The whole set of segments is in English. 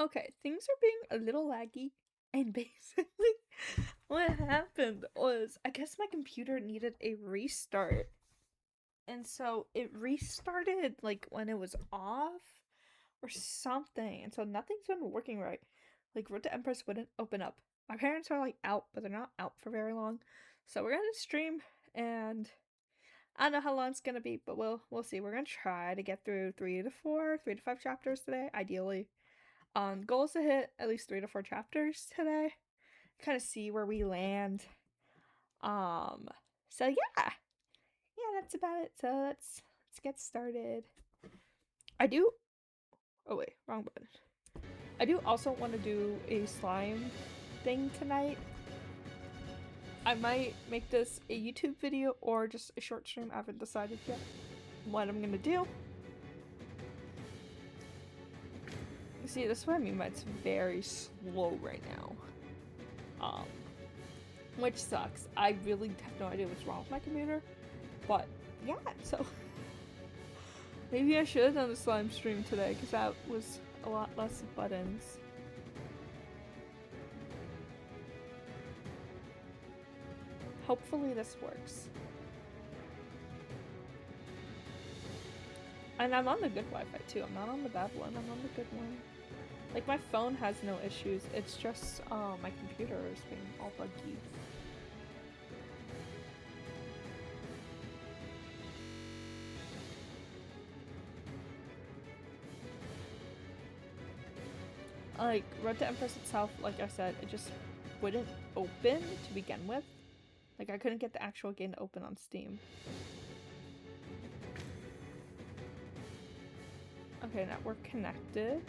Okay, things are being a little laggy, and basically, what happened was I guess my computer needed a restart, and so it restarted like when it was off or something, and so nothing's been working right. Like, Road to Empress wouldn't open up. My parents are like out, but they're not out for very long, so we're gonna stream, and I don't know how long it's gonna be, but we'll see. We're gonna try to get through 3 to 5 chapters today, ideally. Goal is to hit at least 3 to 4 chapters today. Kind of see where we land. Um, so yeah, that's about it. So let's get started. I do. Oh wait, wrong button. I do also want to do a slime thing tonight. I might make this a YouTube video or just a short stream. I haven't decided yet what I'm gonna do. See, this is what I mean by it's very slow right now. Which sucks. I really have no idea what's wrong with my computer. But yeah, so maybe I should have done the slime stream today because that was a lot less buttons. Hopefully this works. And I'm on the good Wi-Fi too. I'm not on the bad one. I'm on the good one. Like, my phone has no issues. It's just my computer is being all buggy. Like, Road to Empress itself, like I said, it just wouldn't open to begin with. Like, I couldn't get the actual game to open on Steam. Okay, network connected.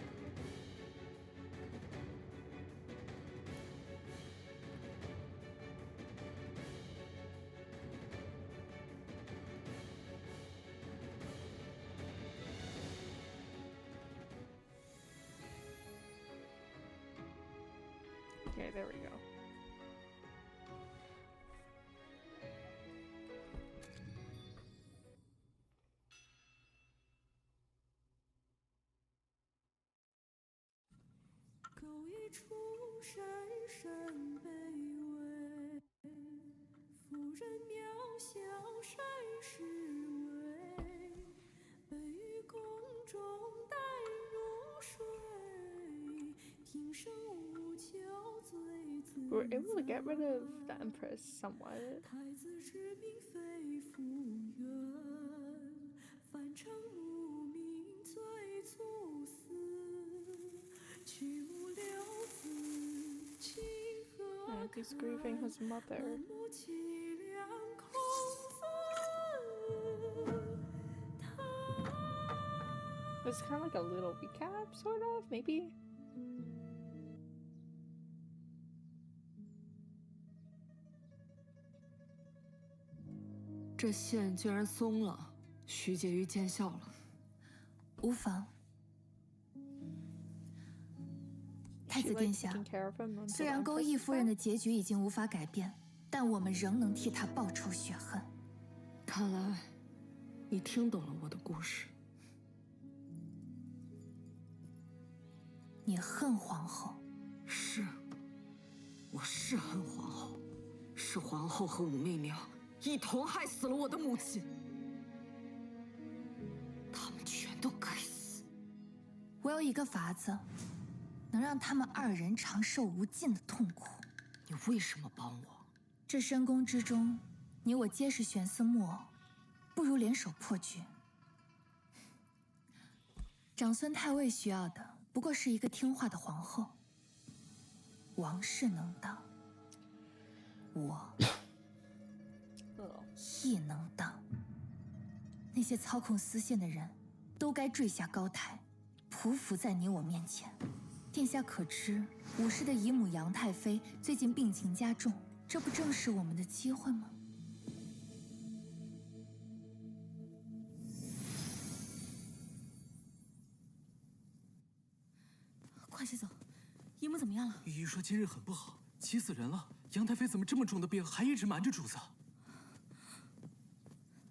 Okay, there we go. We were able to get rid of the Empress somewhat. And he's grieving his mother. It's kind of like a little recap, sort of, maybe? 这线居然松了，徐婕妤见笑了。无妨。太子殿下，虽然钩弋夫人的结局已经无法改变，但我们仍能替她报仇雪恨。看来，你听懂了我的故事。你恨皇后？是，我是恨皇后，是皇后和武媚娘 一同害死了我的母亲，他们全都该死。我有一个法子，能让他们二人长受无尽的痛苦。你为什么帮我？这深宫之中，你我皆是玄思木偶，不如联手破局。长孙太尉需要的不过是一个听话的皇后。王室能当，我。亦能当。那些操控丝线的人，都该坠下高台，匍匐在你我面前。殿下可知，武氏的姨母杨太妃最近病情加重，这不正是我们的机会吗？快些走，姨母怎么样了？御医说今日很不好，急死人了。杨太妃怎么这么重的病，还一直瞒着主子？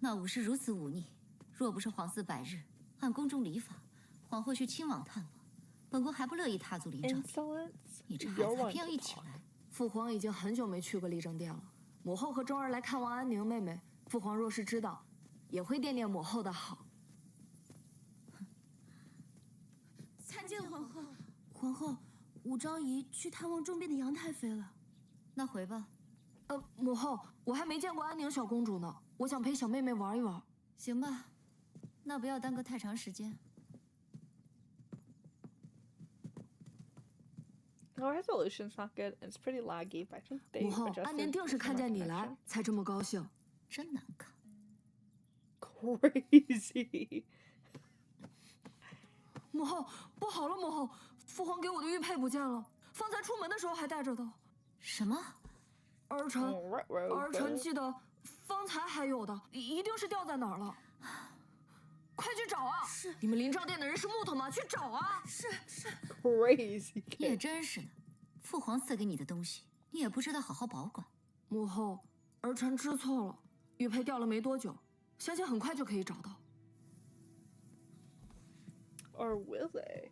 那武氏如此忤逆，若不是皇嗣百日，按宫中礼法，皇后需亲往探望，本宫还不乐意踏足离正殿， Insolence. 你这孩 You're 子还 one 偏要 to 一起 talk. 来。父皇已经很久没去过立正殿了。母后和钟儿来看望安宁妹妹，父皇若是知道，也会惦念母后的好。参见皇后。皇后，武昭仪去探望重病的杨太妃了。那回吧。母后，我还没见过安宁小公主呢，我想陪小妹妹玩一玩。行吧，那不要耽搁太长时间。 Our resolution's not good. It's pretty laggy, but I think they 母后， adjusted 安宁定是 some 看见你 connection. 来才这么高兴。真难看。 Crazy. 母后，不好了，母后，父皇给我的玉佩不见了，方才出门的时候还带着的。什么？儿臣， Ruh-roh, 儿臣 but- 记得方才还有的，一定是掉在哪儿了。快去找啊！是你们临正殿的人是木头吗？去找啊！是。 Crazy 你也 kid. 真是的，父皇赐给你的东西，你也不知道好好保管。母后，儿臣知错了，玉佩掉了没多久，相信很快就可以找到。 Or will they?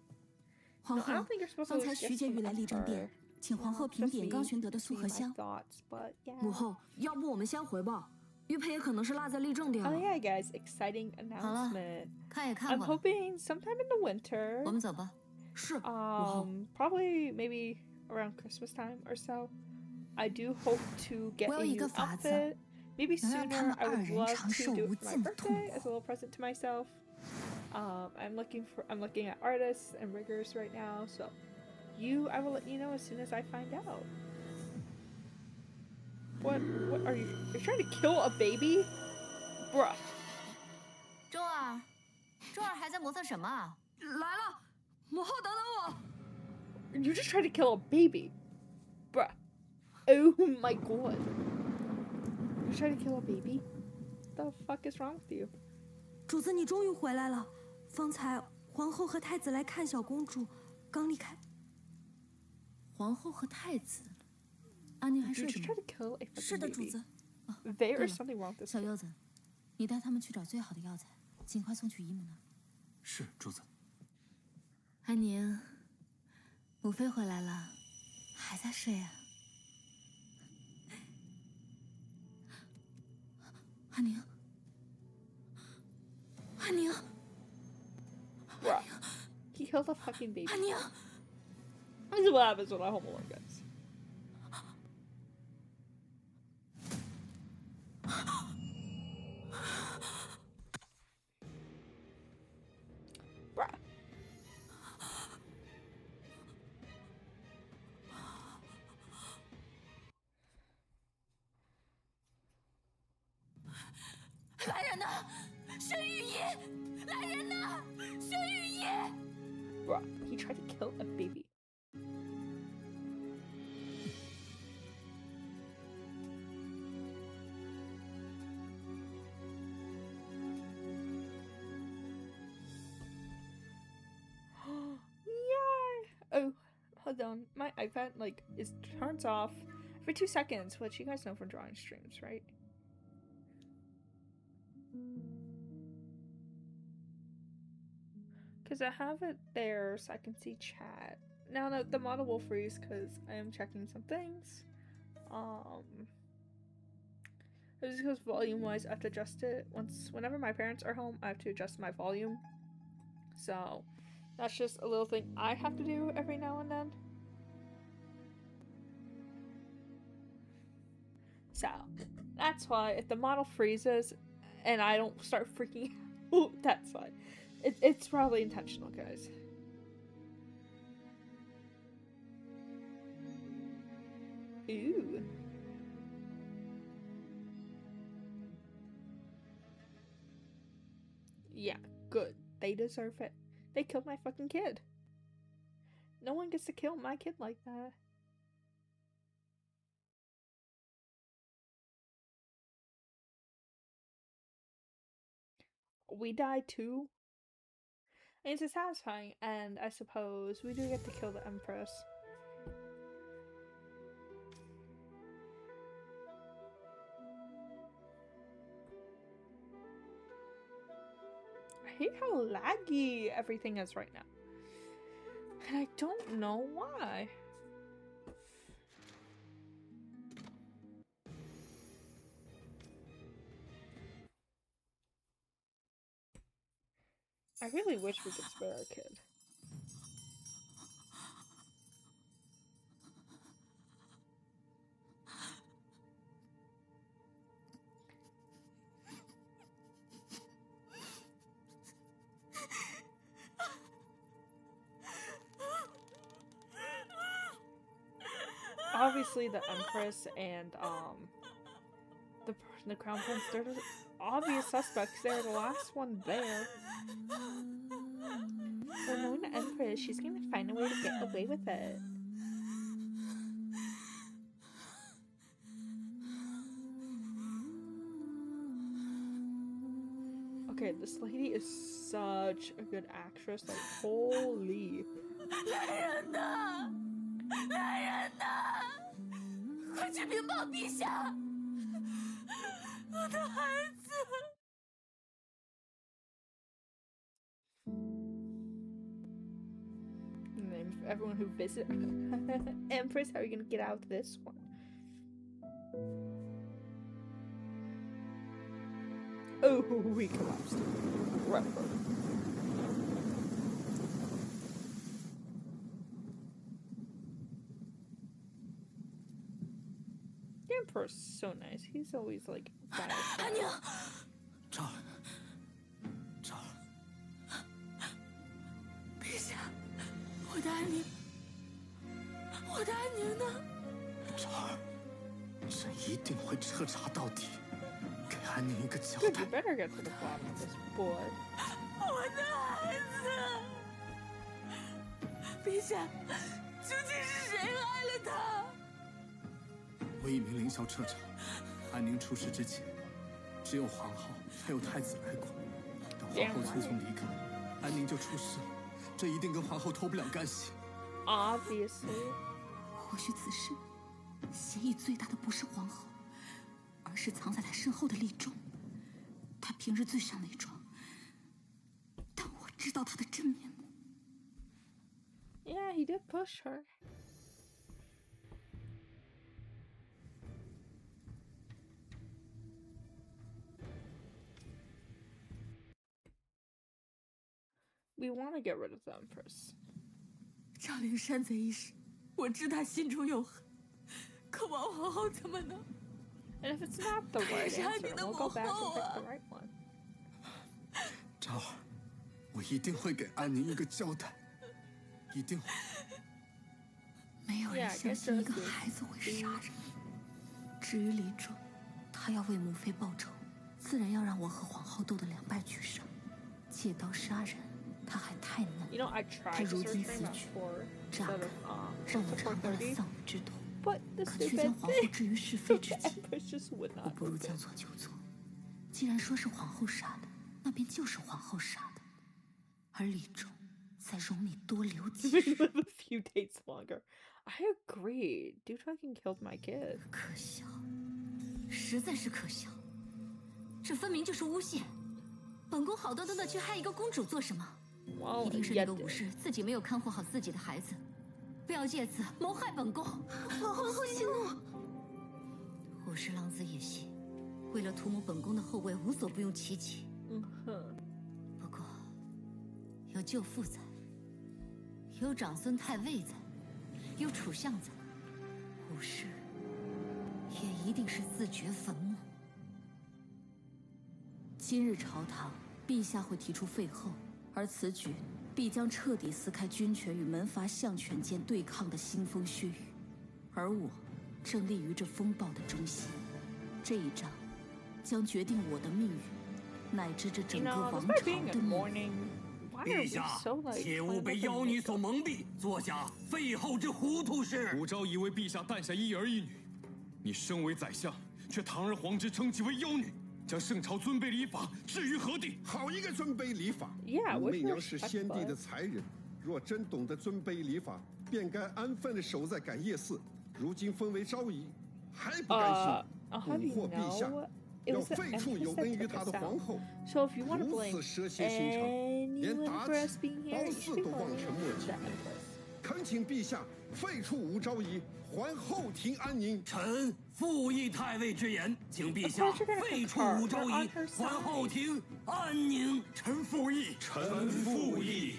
皇 No, I 后 don't，think you're supposed 方 to 才 just 徐 get 婕 from 妤来立正殿 her.，请皇后评点刚寻得的素荷香。 Thoughts, but yeah. 母后，要不我们先回吧，玉佩也可能是落在立正殿 Oh 了。 yeah, guys! Exciting announcement. 看也看 I'm 过了， hoping sometime in the winter. 我们走吧。是，母后。 Probably maybe around Christmas time or so. I do hope to get 我有 a 一 new 个法子， outfit. Maybe 能让他 sooner. 们 I 二 would 人 love 长 to 寿 do 无 it for my 尽的痛 birthday 苦。 as a little present to myself. I'm looking at artists and riggers right now. So, I will let you know as soon as I find out. What are you? You're trying to kill a baby, bruh? 周儿，周儿还在磨蹭什么啊？来了，母后等等我。 You just tried to kill a baby, bruh. Oh my god. You trying to kill a baby? The fuck is wrong with you? 主子，你终于回来了。方才皇后和太子来看小公主，刚离开。皇后和太子，安宁还 You 睡 just 着 tried 吗？ to kill a 是 fucking 的，主 baby. 子。 There 对 is 了 something wrong with this. 小柚子，你带他们去找最好的药材，尽快送去姨母那儿。是主子。安宁，母妃回来了，还在睡啊？安宁，安宁， Bruh. He killed a fucking baby. 安宁， This is what happens when I home alone, guys. Bruh. 来人呐！轩御医，来人呐！轩御医。 Bruh. He tried to kill a baby. Yay! Oh, hold on. My iPad turns off for 2 seconds, which you guys know from drawing streams, right? Because I have it there so I can see chat. Now the model will freeze because I am checking some things. It's just because volume wise I have to adjust it whenever my parents are home. I have to adjust my volume. So that's just a little thing I have to do every now and then. So that's why if the model freezes and I don't start freaking out, that's fine. It's probably intentional, guys. Ooh. Yeah, good. They deserve it. They killed my fucking kid. No one gets to kill my kid like that. We die too. And it's satisfying, and I suppose we do get to kill the Empress. I hate how laggy everything is right now. And I don't know why. I really wish we could spare our kid. Obviously, the Empress and the Crown Prince, they're the obvious suspects. They're the last one there. So knowing the Empress, she's gonna find a way to get away with it. Okay, this lady is such a good actress. Like, holy. 来人呐！来人呐！快去禀报陛下！我的孩子。 And then for everyone who visited Empress, how are you gonna get out of this one? Oh, we collapsed. Right. The Emperor's so nice. He's always like by our side. 安宁，昭儿，昭儿，陛下，我的安宁，我的安宁呢？昭儿，朕一定会彻查到底，给安宁一个交 Dude, 代 you。better get to the bottom of this, boy. 我的孩子，陛下，究竟是谁害了他？ 我已命凌霄彻查，安宁出事之前，只有皇后还有太子来过。等皇后匆匆离开，安宁就出事了。这一定跟皇后脱不了干系。Obviously. 或许此事嫌疑最大的不是皇后，而是藏在她身后的丽忠。她平日最善伪装，但我知道她的真面目。 Yeah, he did push her. We want to get rid of the Empress. 赵灵山贼一事，我知他心中有恨，可王皇后怎么能？ And if it's not the right answer, we'll go back and pick the right one. 昭儿，我一定会给安宁一个交代，一定会。没有人相信一个孩子会杀人。至于李忠，他要为母妃报仇，自然要让我和皇后斗得两败俱伤。借刀杀人，他还太嫩。 You know, I 他 tried to 如 search 今 for 此 him 举， for 乍 instead 看 of 让我尝到了 430, 丧女之痛， but the 可却 stupid 将皇后 thing, 置于是非 the 之地。 Empress just would 我 not 不如 move 将 it. 错就错。既然说是皇后杀的，那便就是皇后杀的。而李忠再容你多留几 We 日。 live a few days longer. I agree. Dude fucking killed my kid. 可笑，实在是可笑。这分明就是诬陷。本宫好端端的去害一个公主做什么？ Well, 一定是 yeah, 那个武士自己没有看护好自己的孩子，不要借此谋害本宫。皇后息怒。武士狼子野心，为了图谋本宫的后位，无所不用其极。不过，有舅父在，有长孙太尉在，有楚相在，武士也一定是自掘坟墓。今日朝堂，陛下会提出废后，而此举必将彻底撕开军权与门阀相权间对抗的腥风血雨，而我正立于这风暴的中心。这一仗将决定我的命运，乃至这 You 整个 know, 王 despite 朝 being 的 in 命运。 mourning, why are we 陛下 so like 切勿 playing 被 with the 妖女所 makeup? 蒙蔽，做下废后之糊涂事。武昭仪为陛下诞下一儿一女，你身为宰相，却堂而皇之称其为妖女，将圣朝尊卑礼法置于何地？好一个尊卑礼法！ Yeah, 武 which 媚娘 was 是先帝的才人，若真懂得尊卑礼法，便该安分地守在感业寺。如今封为昭仪，还不甘心， I'll 蛊 have you 惑陛下， know, it 要 was the 废除 Empress 有 that 恩于 took 他的 us 皇 out. 后。 So if you want to 如 blame 此蛇蝎心肠，连 anyone 妲 for us 己、 being here, 褒 you 姒 should 都望尘莫 blame 及 the。Empress. 请陛下废黜武昭仪，还后庭安宁。臣复议太尉之言，请陛下废黜武昭仪，还后庭安宁。臣复议，臣复议。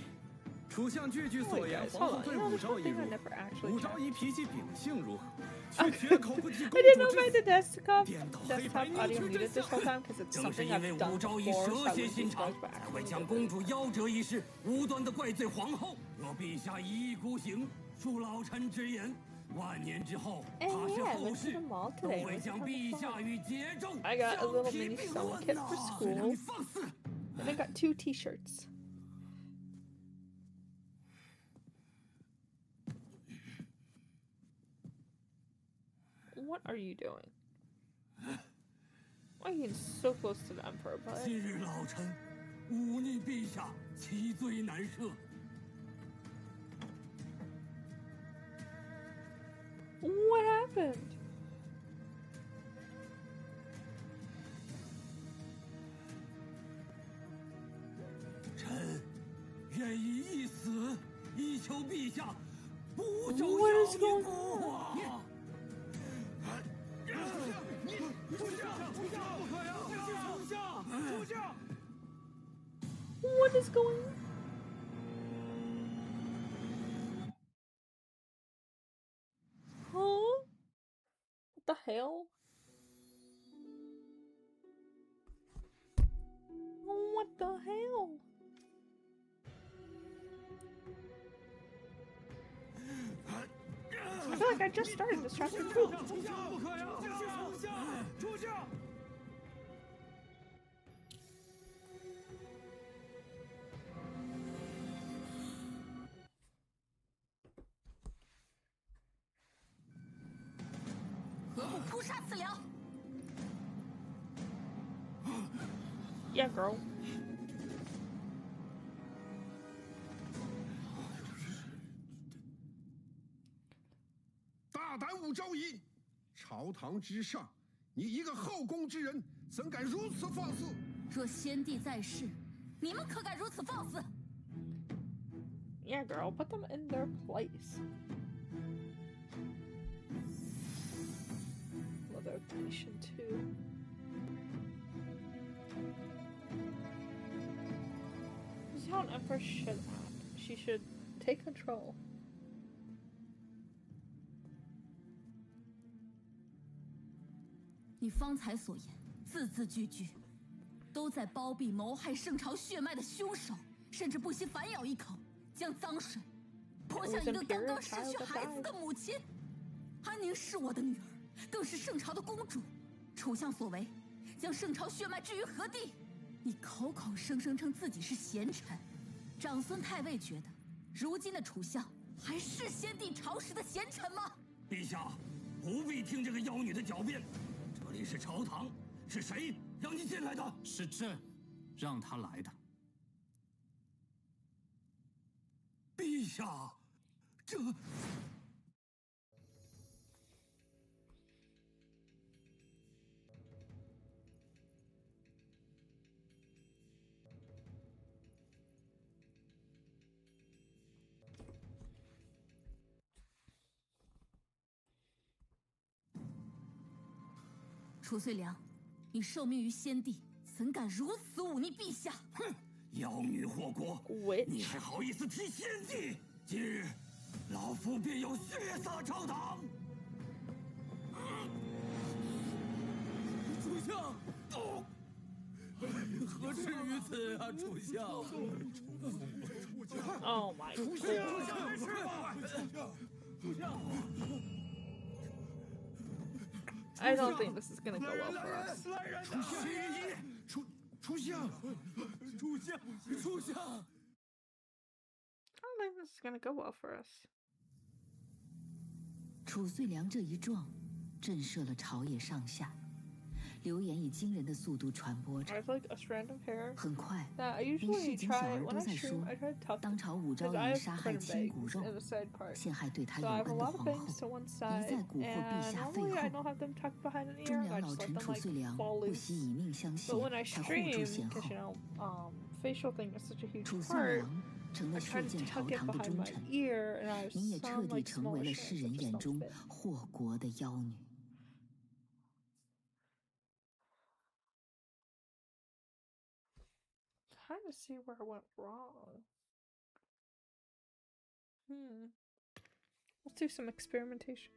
楚相句句所言，皇后对武昭仪如何？武昭仪脾气秉性如何？却绝口不提公 I didn't know 主 my 之 the desktop 颠倒黑白， audio muted this whole time because it's 正是 something 因为 I've done 武昭仪 before, so 蛇 I 蝎 wouldn't 心肠， disclose by 才会 accident. 将公主夭折一事无端的怪罪皇后。若陛下一意孤行，恕老臣直言，万年之后， And 怕是 yeah, I 后 went to 世 the mall 都 today. 会 Went to 将 Target 陛下 Mall. 与桀纣 I got a 相 little 提 mini 并 summer 论 kit 呐 for！school. 你放肆！ And I got 2 t-shirts. What are you doing? Why are you getting so close to the Emperor, bud? 今日老臣忤逆陛下，其罪难赦。 What happened? 臣愿以一死，以求陛下不受 What is 妖 going 孽蛊惑。 What is going on? Huh? What the hell? What the hell? I feel like I just started this chapter too. 何不扑杀此僚？ Yeah, girl. 大胆武昭仪，朝堂之上，你一个后宫之人，怎敢如此放肆？若先帝在世，你们可敢如此放肆？ Yeah, girl. Put them in their place. Another nation too. This is how an empress should act. She should take control. 你方才所言，字字句句，都在包庇谋害圣朝血脉的凶手，甚至不惜反咬一口，将脏水泼向一个刚刚失去孩子的母亲。安宁是我的女儿，更是圣朝的公主。楚相所为，将圣朝血脉置于何地？你口口声声称自己是贤臣，长孙太尉觉得，如今的楚相还是先帝朝时的贤臣吗？陛下，不必听这个妖女的狡辩。这里是朝堂，是谁让你进来的？是朕让他来的。陛下，这……褚遂良，你受命于先帝，怎敢如此忤逆陛下？哼！妖女祸国， Witch. 你还好意思提先帝？今日，老夫便要血洒朝堂！楚相，何至于此啊，楚相！Oh my god! 楚相。 I don't think this is gonna go well for us. 楚相，楚相。 I don't think this is gonna go well for us. 褚遂良这一状，震慑了朝野上下，流言以惊人的速度传播着。 I have like a strand of hair 很快， that I 连 usually 市井小 try 儿 when 都 I 在 stream. 说 I try to tuck 当朝武 because 昭 I 仪 have 杀害 curtain 亲骨 bangs 肉， in the side part. 陷害对他 So 有 I have a 恩的 lot of 皇 bangs to 后， one 一 side, 再蛊惑陛 and 下废 normally I 后。 don't have them tucked behind an 忠 ear. 良 I 老 just let 臣 them 褚 like 遂良 fall 不惜 loose. 以命相 But 携， when I 才护 stream, 住贤 because 后。 facial thing is such a huge 褚遂 part. 良成 I 了数 tried to 件朝 tuck it 堂的 behind 忠 my 臣， ear, and I 你也 have 彻 some 底 like 成 small 为了 strands 世 that 人 just 眼 don't 中 fit. 祸国的妖女。Trying to see where I went wrong. Let's do some experimentation.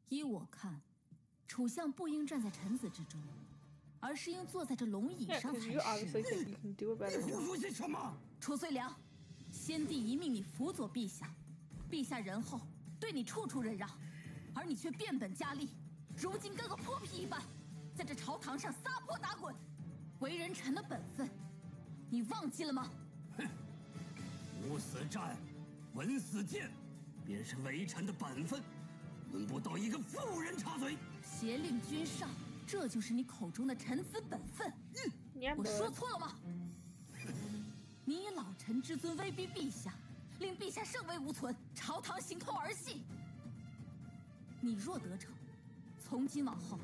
"依我看，楚相不应站在臣子之中，而是应坐在这龙椅 Yeah, 上 because 才 you 是。 obviously think you can do a better 你胡 job. 说些什么？ 褚遂良，先帝一命你辅佐陛下，陛下仁厚，对你处处忍让，而你却变本加厉，如今跟个泼皮一般，在这朝堂上撒泼打滚，为人臣的本分，你忘记了吗？ 无死战，文死谏，便是为臣的本分，轮不到一个妇人插嘴。 挟令君上，这就是你口中的臣子本分。 Yeah, 我说 but 错了吗？你以老臣之尊威逼陛下，令陛下圣威无存，朝堂形同儿戏。你若得逞，从今往后，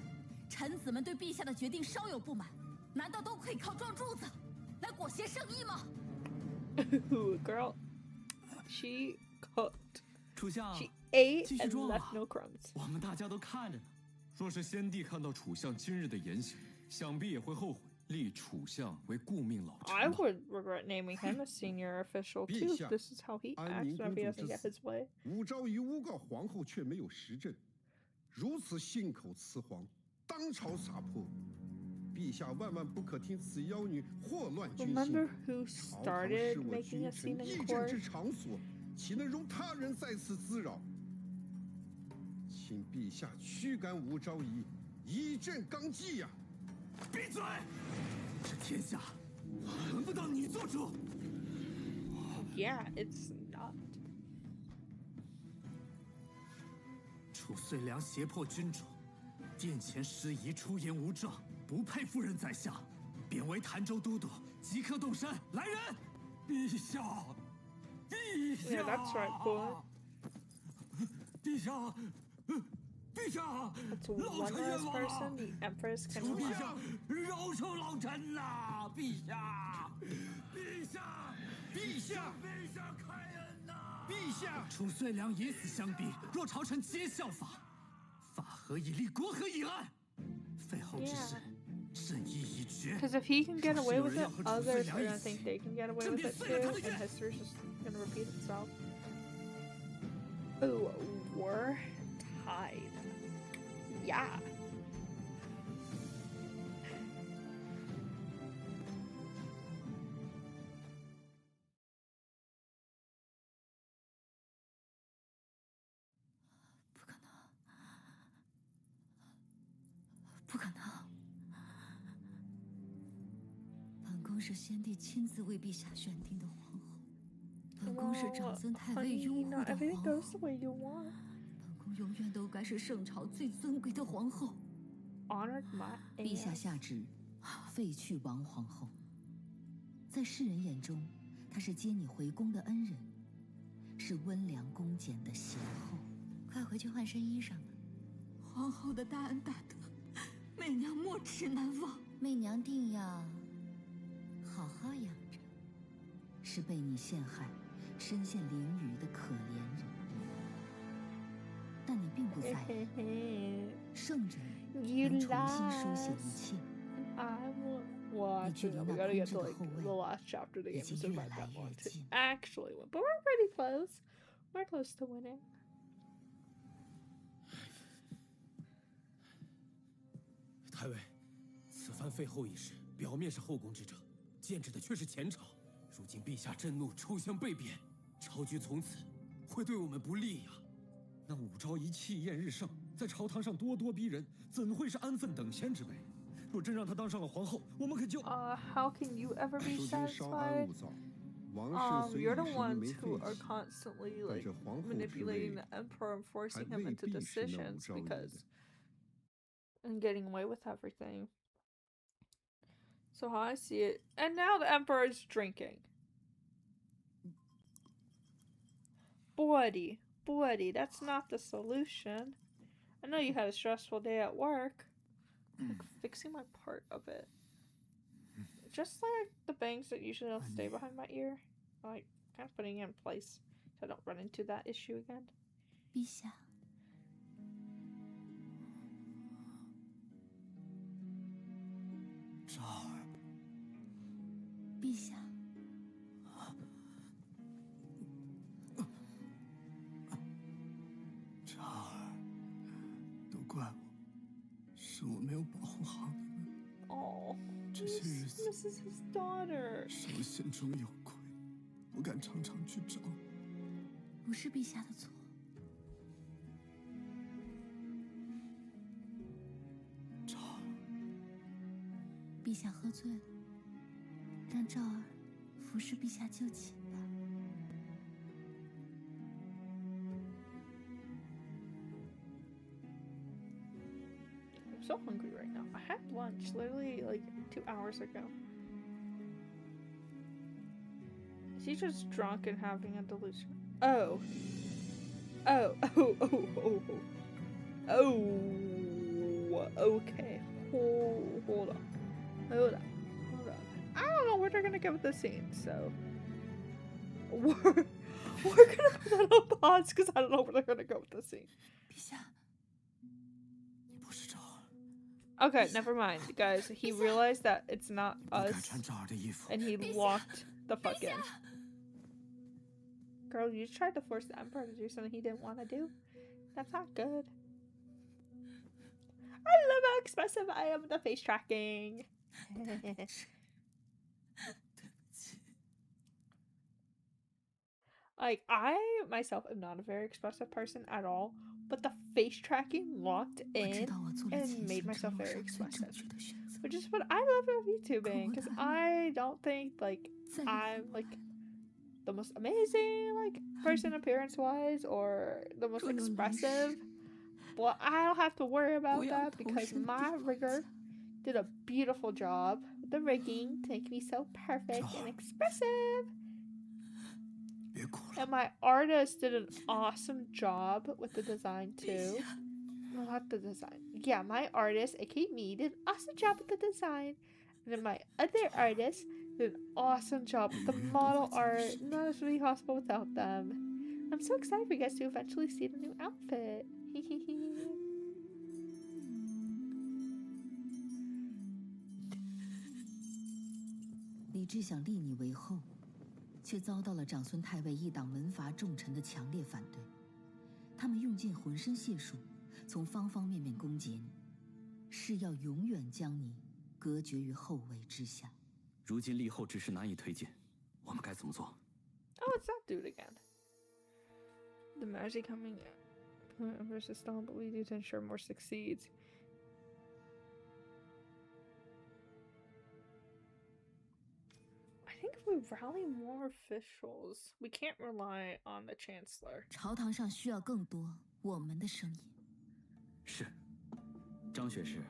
臣子们对陛下的决定稍有不满，难道都可以靠撞柱子来裹挟圣意吗？ girl, she cooked. 楚相， She ate 继续 and 装 left 啊 no crumbs. 我们大家都看着呢。若是先帝看到楚相今日的言行，想必也会后悔立楚相为顾命老臣 I 吧。 would regret naming him a senior official 陛 too. 下， This is how he 安 acts 宁 whenever 公 he 主 doesn't 之 get 死 his way. 武昭仪诬告皇后却没有实证，如此信口雌黄，当朝撒泼，陛下万万不可听此妖女祸乱军心。 Remember who 朝堂 started 是我 making 君 a 臣 scene 议 in 政之 court? 场所，岂能容他人在此滋扰？请陛下驱赶武昭仪，以正纲纪呀！ 闭嘴！这天下轮不到你做主。 Yeah, it's not. 褚遂良胁迫君主，殿前失仪出言无状，不配夫人在下，贬为潭州都督，即刻动身。来人！陛下，陛下！ Yeah, that's right, boy. 陛下，陛下！ That's 老 one 臣冤 less 枉了 person the Empress can 求陛 love. 下饶恕老臣呐！陛下，陛下，陛下，陛下开恩呐！陛下，褚遂良以死相逼，若朝臣皆效法，法何以立，国何以安？废后之事，圣意已决。 Because if he can get away with it, 若是有人要和褚遂 others 良 are 一 gonna 起， think they can get away 朕 with 便 it 废了 too, 他的 and 愿。 history's just gonna repeat itself. Ooh, we're tied. Yeah. 不可能，不可能！本宫是先帝亲自为陛下选定的皇后，本宫是长孙太尉 honey, 拥护 not 的 everything 皇 goes 后， the way you want. 本宫永远都该是圣朝最尊贵的皇后。 Honored my 陛下 ass. 下旨，废去王皇后。在世人眼中，她是接你回宫的恩人，是温良恭俭的贤后。快回去换身衣裳吧。皇后的大恩大德，媚娘没齿难忘。媚娘定要好好养着。是被你陷害、身陷囹圄的可怜人，但你并不在意。圣人 You 能重新书写 lied. 一切。 I will. Well, 你距 actually, 离 no, 那 we gotta 空 get 置 to 的 like 后 the 位 last chapter of the 已 game 经 to 越 survive 来 that 越 one to 近。 actually win. But we're pretty close. We're close to winning. 太尉，此番废后一事，表面是后宫之政，剑指的却是前朝。如今陛下震怒，抽象被贬，朝局从此会对我们不利呀。那武昭仪气焰日盛，在朝堂上咄咄逼人，怎会是安分等闲之辈？若真让她当上了皇后，我们可就…… How can you ever be 诸君稍安 satisfied? 勿躁，王室虽 You're 已 the 是一 ones 枚 who 废 are 棋， constantly 但 like 这皇后之 manipulating 位 the emperor and 还 forcing him 未 into 必是那武 decisions 昭仪的。 because and getting away with everything. So how I see it, and now the emperor is drinking. buddy, that's not the solution. I know you had a stressful day at work. Like fixing my part of it. Just like the bangs that usually don't stay behind my ear. Like, kind of putting it in place so I don't run into that issue again. 陛下，昭儿，陛下，昭儿，都怪我，是我没有保护好你们。 Oh, 这些日子 this is his daughter. 是我心中有愧，不敢常常去找你。不是陛下的错。昭儿，陛下喝醉了，让赵儿服侍陛下就寝吧。 I'm so hungry right now. I had lunch literally like 2 hours ago. Is he just drunk and having a delusion? Oh. Oh. Okay. Hold on. I don't know where they're gonna go with the scene, so we're gonna put that on pause because I don't know where they're gonna go with the scene. 陛下， 你不是昭儿， Okay, never mind, guys. He realized that it's not 不该 us, 穿昭儿的衣服。 and he walked the fuck in. Girl, you tried to force the Emperor to do something he didn't want to do. That's not good. I love how expressive I am with the face tracking. Like, I myself am not a very expressive person at all, but the face tracking locked 我知 in 道我做了 and 前 made 行之 myself 路 very 上最正 expressive. 确的选择。 Which is what I love about YouTubing, because I don't think, like, 再也 I'm, like, the most amazing, like, person appearance-wise, or the most 若有来 expressive. 世 Well, I don't have to worry about 不要 that 投 because 身 my 帝王 rigger 家。 did a beautiful job with the rigging to make me so perfect and expressive. 别哭了， And my artist did an awesome job with the design too. No, not the design. Yeah, my artist, aka me, did an awesome job with the design. And then my other artist did an awesome job with the model art. None of this would be possible without them. I'm so excited for you guys to eventually see the new outfit. 李治想立你为后，却遭到了长孙太尉一党门阀重臣的强烈反对。他们用尽浑身解数，从方方面面攻击你，是要永远将你隔绝于后位之下。如今立后之事难以推进，我们该怎么做？ Oh, it's that dude again. The magic coming versus Stone, but we do to ensure more succeeds. I think if we rally more officials, we can't rely on the Chancellor. 朝堂上需要更多我们的声音。是，张学士，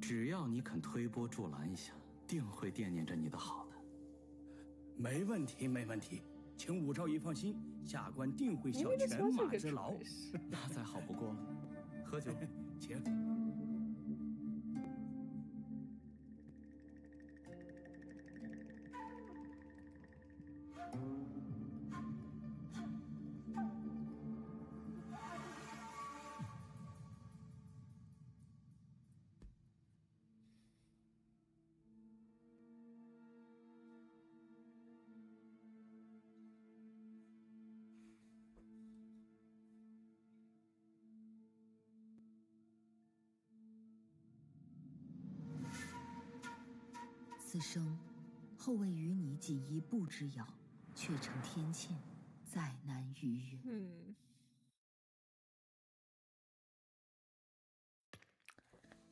只要你肯推波助澜一下，定会惦念着你的好的。没问题，没问题，请武少爷放心，下官定会效 Maybe this 犬 was a 马 good 之劳。 choice. 那再好不过了，喝酒。请。此生，后位与你仅一步之遥，却成天堑，再难逾越。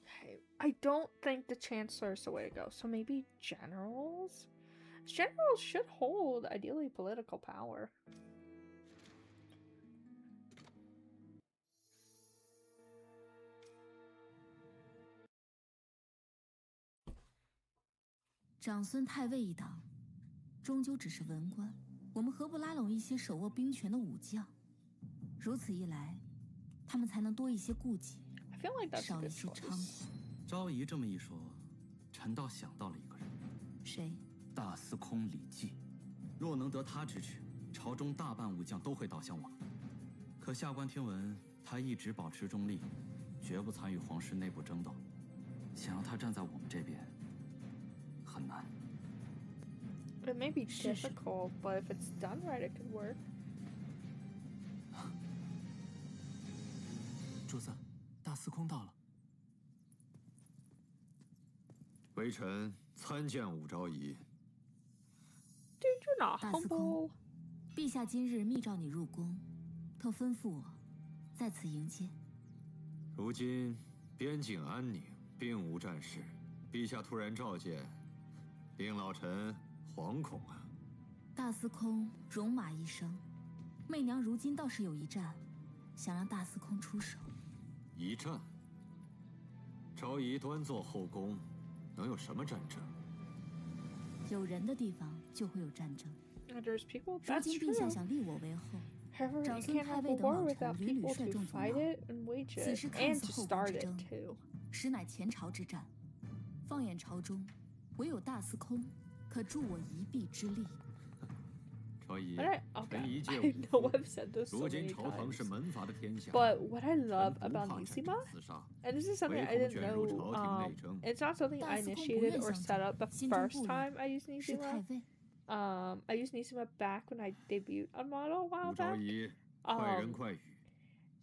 Okay, I don't think the Chancellor is the way to go, so maybe generals? Generals should hold, ideally, political power. 长孙太尉一党，终究只是文官，我们何不拉拢一些手握兵权的武将，如此一来，他们才能多一些顾忌， I feel like that's a 少一 good 些猖 choice. 狂。昭仪这么一说，臣倒想到了一个人，谁？大司空李绩。若能得他支持，朝中大半武将都会倒向我。可下官听闻他一直保持中立，绝不参与皇室内部争斗，想让他站在我们这边，很难。 It may be difficult, but if it's done right, it could work. 主子，大司空到了。微臣参见武昭仪。 Dude, you're not 大司空 humble.，陛下今日密召你入宫，特吩咐我在此迎接。如今边境安宁，并无战事，陛下突然召见，令老臣惶恐啊！大司空戎马一生，媚娘如今倒是有一战，想让大司空出手。一战？昭仪端坐后宫，能有什么战争？ 有人的地方就会有战争。 There's people. 如 That's 今陛下 true. 想立我为后， However, 长 you 孙 can't 太 have 尉 a 的 war 老 without 臣屡屡 people 率 to 众阻 fight 挠， it and wage 此 it 时看 and 似 to 后宫 start 之 it 争， too. 实乃前朝之战。放眼朝中，唯有大司空可助我一臂之力。昭仪， But 臣 okay, 一介 I 武 know 夫， I've said this so 如今 many 朝堂 times. 是门阀的天下。 But what I love 臣不 about 怕 Nishima, 战争厮杀， and this is something 唯 I 恐 didn't 卷入 know, 朝廷内争。 it's not something I 大司空不 initiated 愿 or 相 set 助， up the 心中 first 不忍 time I used 是太 Nishima. 尉。 I used Nishima back when I debuted on Model a 武 while 昭 back. 仪，快人快语，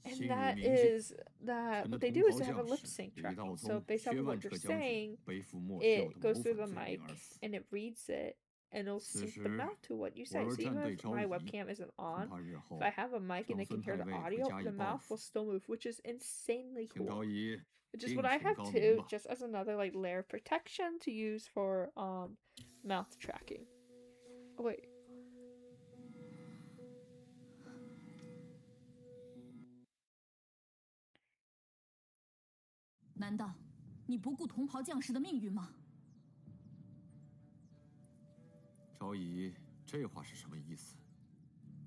And 心如 that 明镜。 is that 臣的 what they 同 do 袍 is they have a 将 lip 士 sync 李 tracking. 道 So 宗、 based 薛 off of 万 what 彻 you're 将军 saying, 背负莫秀 it 的 goes 谋 through 反 the 罪名 mic 而死。 and it reads it and it'll 此 sync the 时 mouth to what you 我 say. 儿 So 战 even 对 if 昭 my 仪， webcam isn't 恐 on, 怕日后 if I have a mic and 长 it can 孙 hear 太 the 尉会 audio, 加以 the 报 mouth 复 will。still move, which is insanely 请 cool. 昭仪 Which is 敬 what I 请 have 高明 too, 吧。 just as another like layer of protection to use for mouth tracking. Oh, wait. 难道你不顾同袍将士的命运吗？昭仪，这话是什么意思？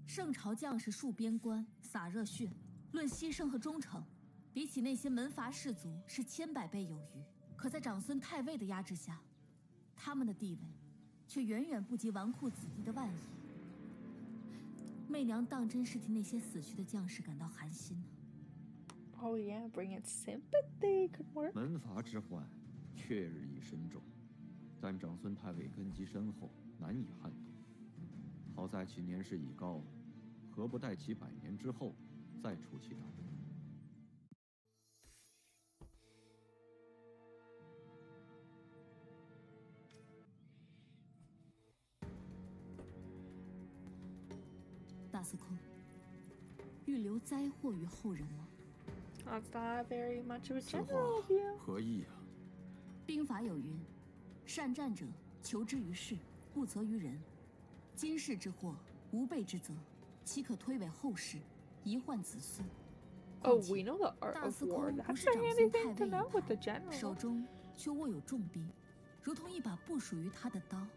圣朝将士戍边关，洒热血，论牺牲和忠诚，比起那些门阀士族是千百倍有余。可在长孙太尉的压制下，他们的地位却远远不及纨绔子弟的万一。媚娘当真是替那些死去的将士感到寒心呢。 Oh yeah, bring in sympathy could work. 门阀之患，确日益深重，但长孙太尉根基深厚，难以撼动。好在其年事已高，何不待其100年之后，再出其大任？大司空，欲留灾祸于后人吗？ That's not very much of a 此 general 话 of you. 何意啊？兵法有云：“善战者，求之于事，不责于人。今世之祸，无备之责，岂可推诿后世，遗患子孙？” Oh, we know the art 大 of 司 war. 空不 That's 是 a 长 handy 孙太 thing to 尉 know 一 with the 派，手 general. 中却握有重兵，如同一把不属于他的刀，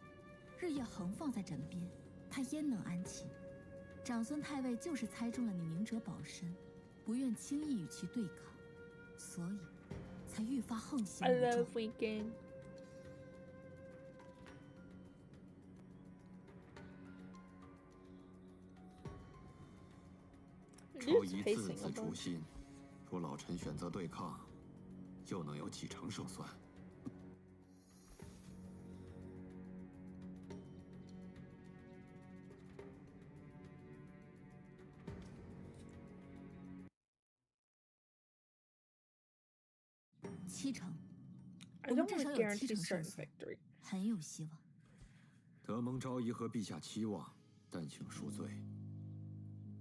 日夜横放在枕边，他焉能安寝？长孙太尉就是猜中了你明哲保身，不愿轻易与其对抗，所以才愈发横行 I 无 love 重。 winking. 昭仪字字诛心，若老臣选择对抗，又能有几成胜算？7成， I 我们 don't 至 want 少 to 有7 guarantee 成胜 certain 算， victory. 很有希望。得蒙昭仪和陛下期望，但请恕罪。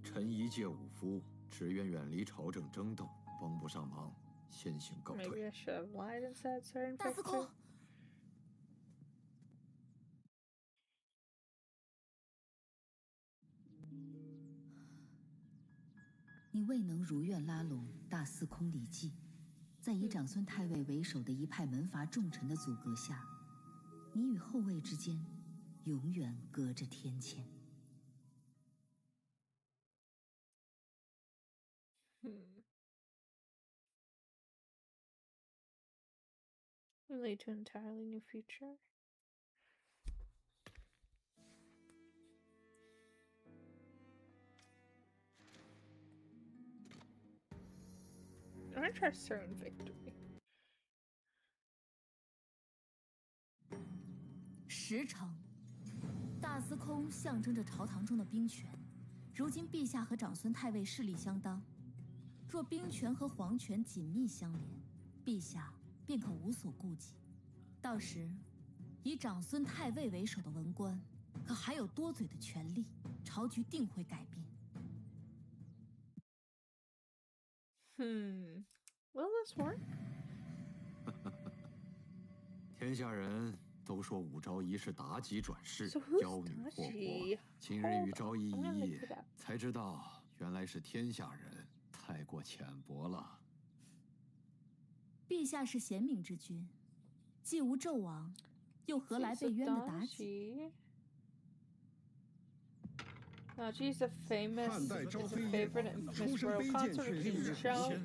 臣一介武夫，只愿远离朝政争斗，帮不上忙，先行告 Maybe 退。 I should have lied and said certain 大司 victory. 空，你未能如愿拉拢大司空李绩，在以长孙太尉为首的一派门阀重臣的阻隔下，你与后卫之间永远隔着天堑。Will lead to an entirely new future. I'm gonna try certain victory. 10城，大司空象征着朝堂中的兵权。如今陛下和长孙太尉势力相当，若兵权和皇权紧密相连，陛下便可无所顾忌。到时，以长孙太尉为首的文官，可还有多嘴的权力，朝局定会改变。Will this work? 天下人都说武昭仪是妲己转世， So who's 妖女祸国。 Dodgy? 今日与昭仪 I'm gonna 一 look 夜 it up.，才知道原来是天下人太过浅薄了。陛下是贤明之君，既无纣王，又何来 So 被冤的妲己？ She's a famous, is a favorite and infamous royal consort of King Zhou,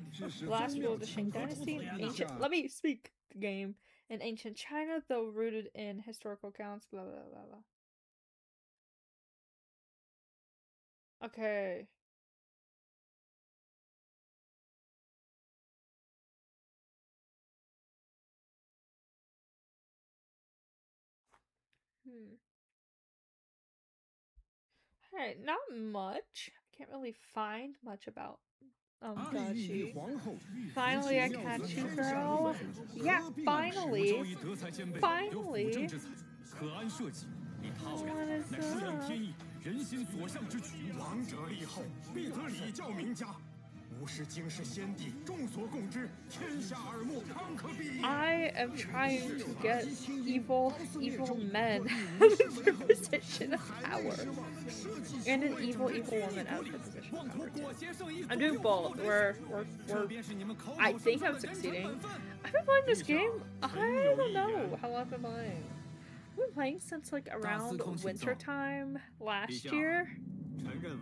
last ruled the Shang Dynasty in ancient. Let me speak the game. In ancient China, though rooted in historical accounts, blah blah blah blah. Okay. Alright, not much. I can't really find much about Dodgy. Finally, I catch you, girl. Yeah, finally. Finally. What is that? 人心所向之举，王者立后，必得礼教名家。吾师经世先帝，众所共知，天下耳目，康可比。I am trying to get evil men into position of power, and an evil woman out of her position of power too. I'm doing both. I think I'm succeeding. I've been playing this game. I don't know how long I've been playing. I've been playing since like around winter time last year.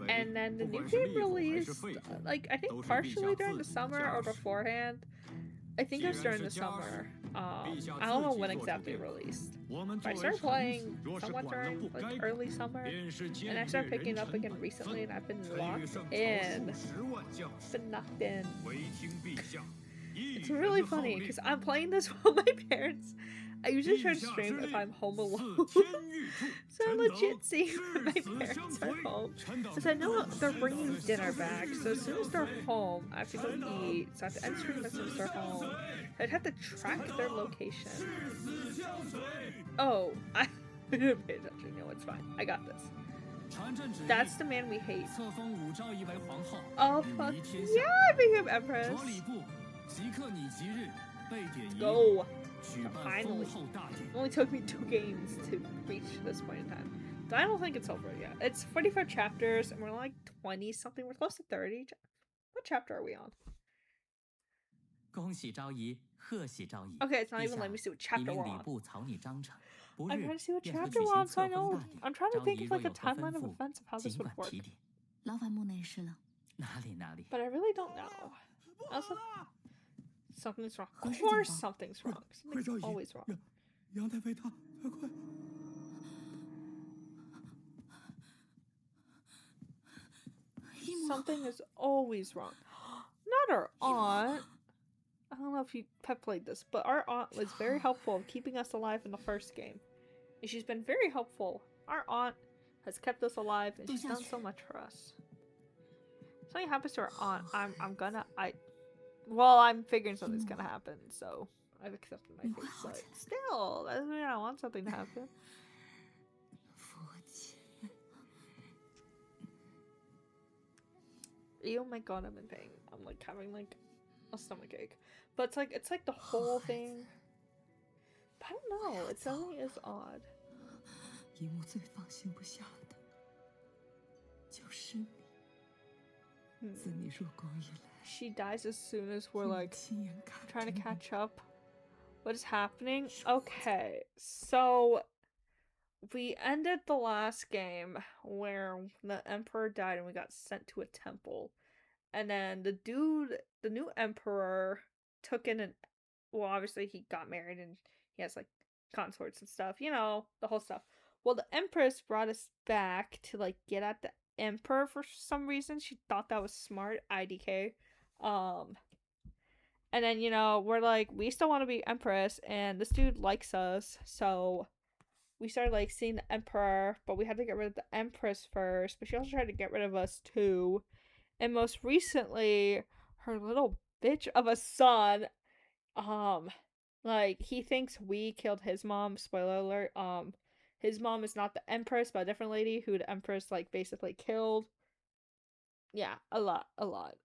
And then the new game released, like, I think partially during the summer or beforehand. I think it was during the summer. I don't know when exactly it released. But I started playing somewhat during, like, early summer. And I started picking it up again recently, and I've been locked in. Been knocked in. It's really funny, because I'm playing this while my parents... I usually try to stream if I'm home alone. So I'm legit seeing when my parents are home. Because I know they're bringing dinner back, so as soon as they're home, I have to go eat. So I have to end stream as soon as they're home. I'd have to track their location. Oh, I didn't pay attention. No, it's fine. I got this. That's the man we hate. Oh, fuck yeah, I became Empress. Go. Finally. It only took me 2 games to reach this point in time. But I don't think it's over yet. It's 45 chapters, and we're like 20 something. We're close to 30. What chapter are we on? Okay, it's not even letting me see what chapter we're on. I'm trying to see what chapter we're on, so I know. I'm trying to think of like a timeline of events of how this would work. But I really don't know. Also, something's wrong. Of course something's wrong. Something's always wrong. Something is always wrong. Not our aunt. I don't know if you have played this, but our aunt was very helpful in keeping us alive in the first game. And she's been very helpful. Our aunt has kept us alive, and she's done so much for us. If something happens to our aunt, well, I'm figuring something's gonna happen, so I've accepted my fate, but still, that doesn't mean I want something to happen. Oh my god, I'm in pain. I'm like having like a stomach ache. But it's like the whole thing. But I don't know, it suddenly is odd. She dies as soon as we're like trying to catch up. What is happening? Okay, so we ended the last game where the emperor died and we got sent to a temple. And then the new emperor took in well, obviously he got married and he has like consorts and stuff, you know, the whole stuff. Well, the empress brought us back to like get at the emperor for some reason. She thought that was smart. IDK. And then, you know, we're like, we still want to be empress, and this dude likes us, so we started like seeing the emperor, but we had to get rid of the empress first, but she also tried to get rid of us too. And most recently, her little bitch of a son, like, he thinks we killed his mom. Spoiler alert. His mom is not the empress, but a different lady who the empress like basically killed. Yeah, a lot.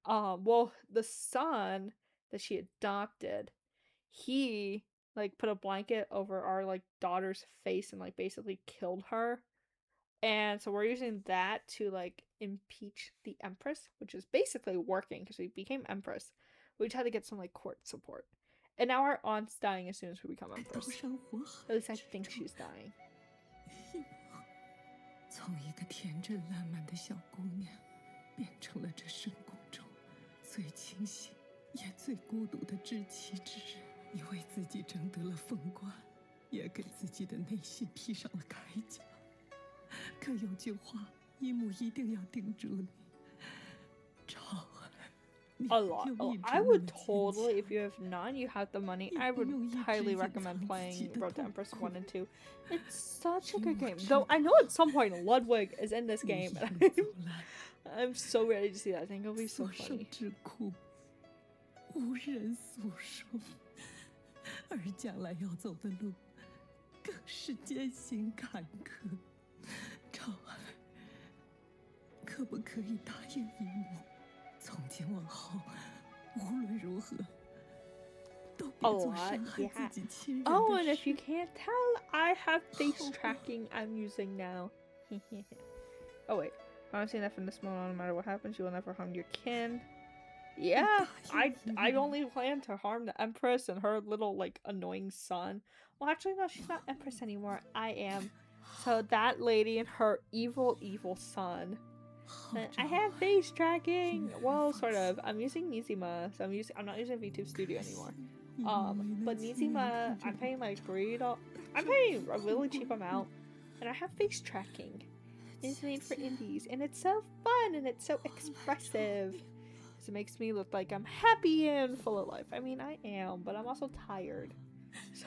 Well, the son that she adopted, he like put a blanket over our like daughter's face and like basically killed her. And so we're using that to like impeach the empress, which is basically working because we became empress. We just had to get some like court support. And now our aunt's dying as soon as we become empress. At least I think she's dying. 从一个天真烂漫的小姑娘，变成了这深宫中最清醒也最孤独的至奇之人。你为自己争得了凤冠，也给自己的内心披上了铠甲。可有句话，一母一定要叮嘱你：赵儿。 A lot. Oh, I would totally, if you have none, you have the money, I would highly recommend playing Road to Empress 1 and 2. It's such a good game. Though I know at some point Ludwig is in this game, and I'm so ready to see that. I think it'll be so funny. 无人诉说，而将来要走的路更是艰辛坎坷。赵儿，可不可以答应一母？ 从今往后，无论如何，都别做伤害自己亲人的事。Oh, and if you can't tell, I have face tracking I'm using now. Oh wait, I'm saying that from this moment on, no matter what happens, you will never harm your kin. Yeah, I only plan to harm the empress and her little like annoying son. Well, actually, no, she's not empress anymore. I am. So that lady and her evil son. I have face tracking. Well, sort of. I'm using Nizima, so I'm not using VTube Studio anymore. But Nizima, I'm paying like $3. I'm paying a really cheap amount, and I have face tracking. It's made for indies, and it's so fun and it's so expressive. It makes me look like I'm happy and full of life. I mean, I am, but I'm also tired. So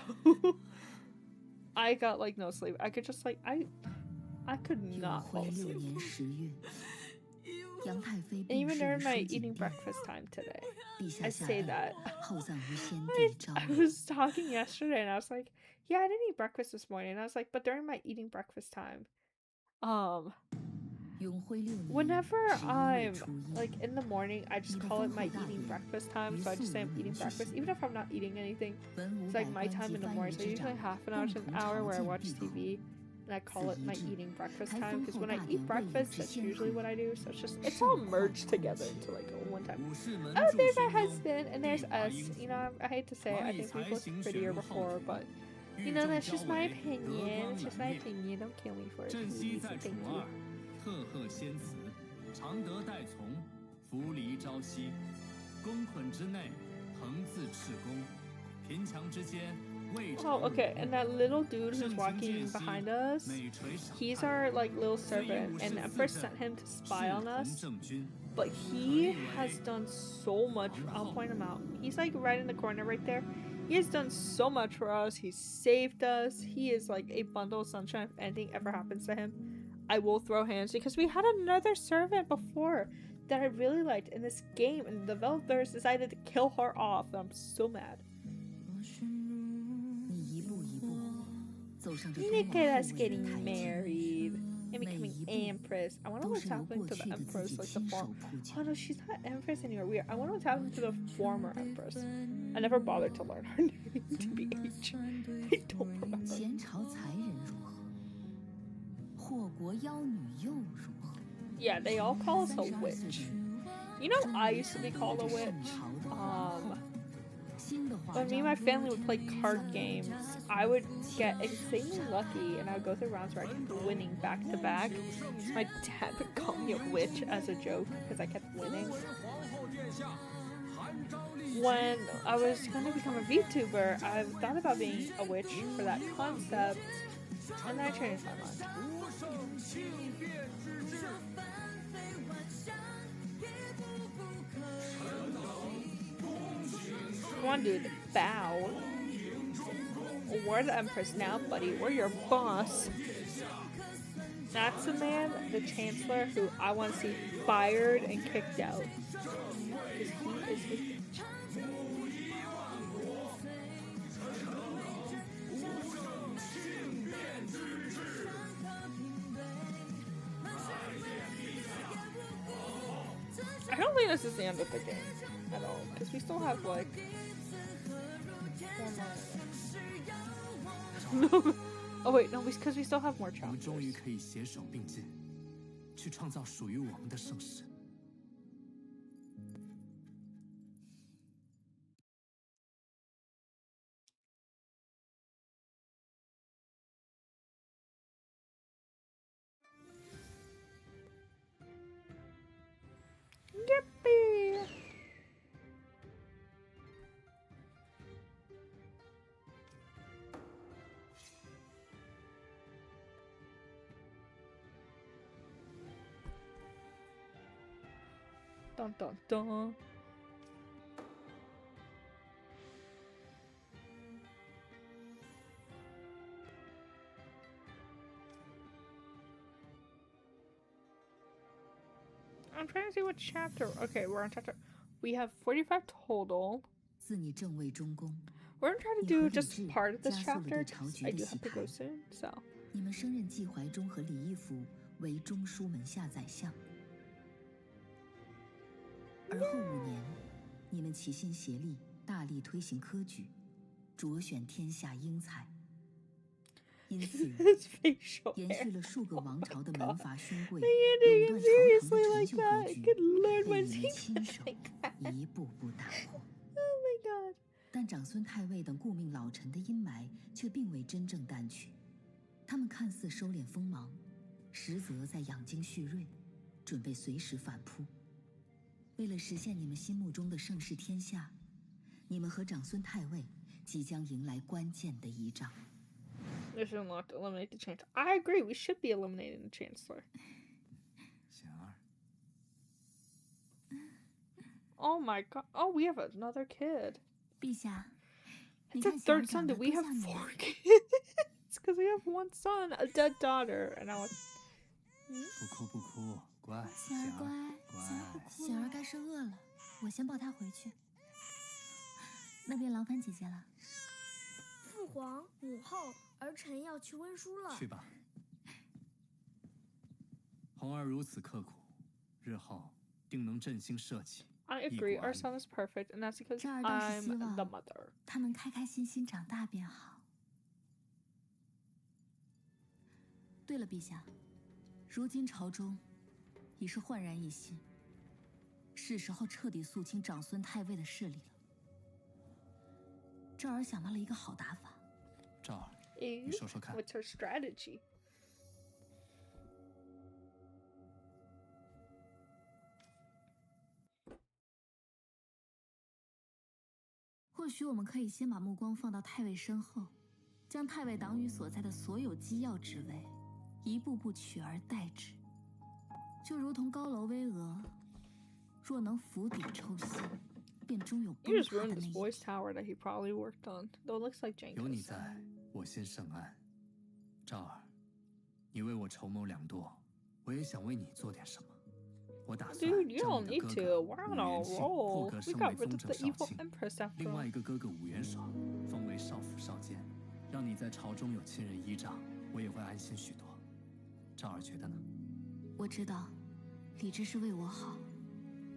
I got like no sleep. I could just like I could not fall asleep. And even during my eating breakfast time today, I say that. I was talking yesterday and I was like, yeah, I didn't eat breakfast this morning. And I was like, but during my eating breakfast time, whenever I'm like in the morning, I just call it my eating breakfast time. So I just say I'm eating breakfast, even if I'm not eating anything. It's like my time in the morning. So usually half an hour to an hour where I watch TV. And I call it my eating breakfast time because when I eat breakfast, that's usually what I do. So it's all merged together into like one time. Oh, there's our husband and there's us. You know, I hate to say it, I think we've looked prettier before, but you know, that's just my opinion. It's just my opinion. Don't kill me for it, please. Thank you. 赫赫仙慈，常德待从，扶离朝夕。宫捆之内，横自赤宫；贫强之间。 Oh, okay, and that little dude who's walking behind us, he's our, like, little servant, and the Empress sent him to spy on us, but he has done so much. I'll point him out. He's, like, right in the corner right there. He has done so much for us. He's saved us. He is, like, a bundle of sunshine. If anything ever happens to him, I will throw hands, because we had another servant before that I really liked in this game, and the developers decided to kill her off. I'm so mad. Look at us getting married and becoming empress. I wonder what's happening to the empress, like the former. Oh no, she's not empress anymore. Weird. I wonder what's happening to the former empress. I never bothered to learn her name, to be H. I don't remember. Yeah, they all call us a witch. You know, I used to be called a witch. When me and my family would play card games, I would get extremely lucky and I would go through rounds where I kept winning back to back. So my dad would call me a witch as a joke because I kept winning. when I was going to become a VTuber, I thought about being a witch for that concept, and then I changed my mind. Come on, dude, bow. We're the Empress now, buddy. We're your boss. That's the man, the Chancellor, who I want to see fired and kicked out. Because he is a bitch. I don't think this is the end of the game at all, because we still have like 4 more. Oh wait, no, because we still have more 我们 chapters. 终于可以携手并进，去创造属于我们的盛世。Yippee! Dun dun dun. I'm trying to see what chapter. Okay, we're on chapter. We have 45 total. 自你正位中宫， We're gonna try to 你 do 和李 just 治 part of 加 this 速了 chapter 对朝 because 局 I 的 do 洗 have to go 牌。 soon. So 你们升任季怀中和李义府为中书门下宰相。而后5年，你们齐心协力，大力推行科举，擢选天下英才。因此， his facial 延 hair. 续了数个王朝的门阀勋贵 I can't 垄 take it 断朝堂的 seriously 陈 like 旧格 that. 局， Good lord, 被 why 你 is 们 he 亲手 like that? 一步步打破。 Oh my god. 但长孙太尉等顾命老臣的阴霾却并未真正淡去，他们看似收敛锋芒，实则在养精蓄锐，准备随时反扑。为了实现你们心目中的盛世天下，你们和长孙太尉即将迎来关键的一仗。 Mission unlocked. Eliminate the chancellor. I agree. We should be eliminating the chancellor. 贤儿， Oh my god. Oh, we have another kid. 陛下， It's a third son. Do we have 4 kids? Because we have 1 son, a dead daughter, and now. 不哭不哭，乖，贤儿贤儿，乖，乖。贤儿该是饿了，我先抱她回去。那便劳烦姐姐了。父皇、母后，儿臣要去温书了。去吧。红儿如此刻苦，日后定能振兴社稷。 I agree. Our son is perfect, and that's because 这儿倒是 I'm 希望 the mother. 他能开开心心长大便好。对了，陛下，如今朝中已是焕然一新，是时候彻底肃清长孙太尉的势力了。这儿想到了一个好打法。赵儿， Eh? 你说说看。 What's her strategy? 或许我们可以先把目光放到太尉身后，将太尉党羽所在的所有机要职位，一步步取而代之。就如同高楼巍峨，若能釜底抽薪，便终有 You 崩 just 塌的 ruined 那 this 一 voice 天。 tower that he probably worked on. Though it looks like 有你 Jenkins. 在，我心甚安。赵儿，你为我筹谋良多，我也想为你做点什么。我打算 Dude, you 将 don't 你 need 的哥 to. 哥 We're 武 on a 元庆 roll. 破格 We 升 got 为 rid 宗 of 正 the 少 evil 卿， Empress after 另外 all. 一个哥哥武元爽封为少府少监，让你在朝中有亲人依仗，我也会安心许多。赵儿觉得呢？我知道，李治是为我好，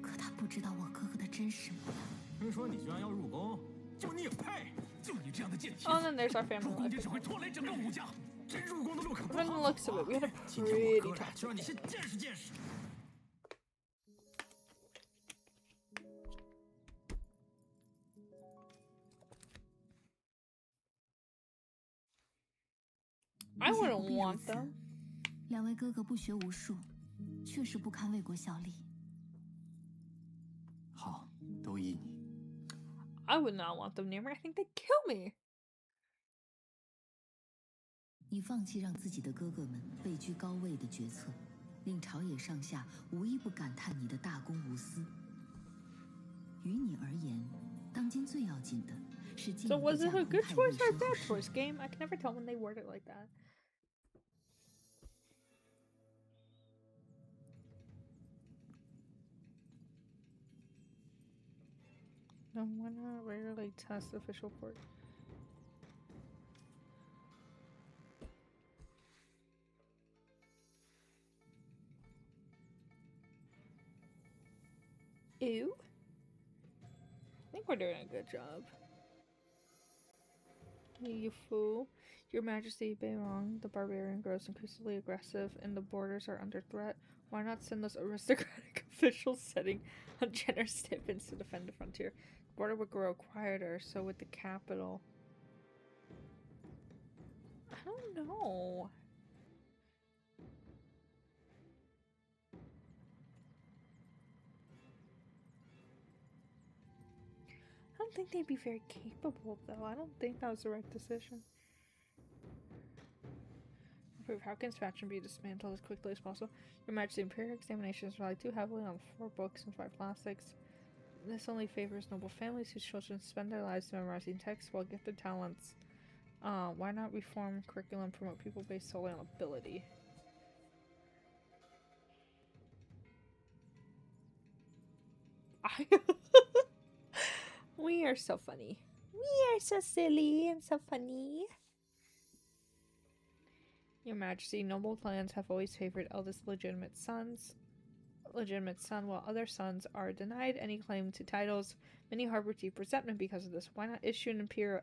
可他不知道我哥哥的真实模样。听说你居然要入宫，就你也配？就你这样的贱蹄 Oh, and then there's our family 入宫 life. 便只会拖累整个武家。这入宫的路可不 From the 好 looks of it, we had a 今天我 pretty 哥俩 tough 就让你先见识见识。 I 陛下 wouldn't 不必如 want 此 them. 两位哥哥不学无术，确实不堪为国效力。好，都依你。 I would not want them near me. I think they'd kill me. 你放弃让自己的哥哥们位居高位的决策，令朝野上下无一不感叹你的大公无私。于你而言，当今最要紧的是尽 So 一 was 个 it 架 a 空 good 派 choice 卫 or a 生 bad 合 choice 适。 game? I can never tell when they word it like that. No, why not rarely test official port? Ew. I think we're doing a good job. You fool. Your Majesty, Beirong, the barbarian, grows increasingly aggressive and the borders are under threat. Why not send those aristocratic officials setting on generous stipends to defend the frontier? The border would grow quieter, so would the capital. I don't know. I don't think they'd be very capable, though. I don't think that was the right decision. Prove how can Spatron be dismantled as quickly as possible? Your Majesty, Imperial examinations rely too heavily on 4 books and 5 plastics. This only favors noble families whose children spend their lives memorizing texts while gifted talents. Why not reform curriculum and promote people based solely on ability? We are so funny. We are so silly and so funny. Your Majesty, noble clans have always favored eldest legitimate son, while other sons are denied any claim to titles. Many harbor deep resentment because of this. Why not issue an imperial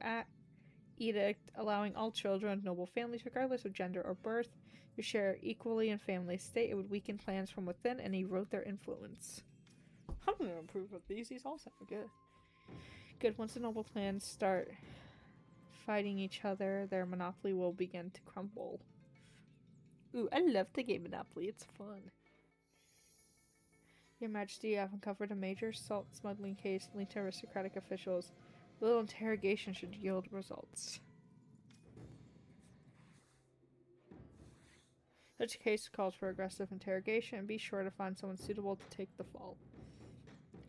edict allowing all children of noble families, regardless of gender or birth, to share equally in family estate? It would weaken clans from within and erode their influence. I'm gonna approve of these. These all sound good. Good. Once the noble clans start fighting each other, their monopoly will begin to crumble. Ooh, I love the game Monopoly. It's fun. Your Majesty, I have uncovered a major salt smuggling case linked to aristocratic officials. A little interrogation should yield results. Such a case calls for aggressive interrogation, and be sure to find someone suitable to take the fall.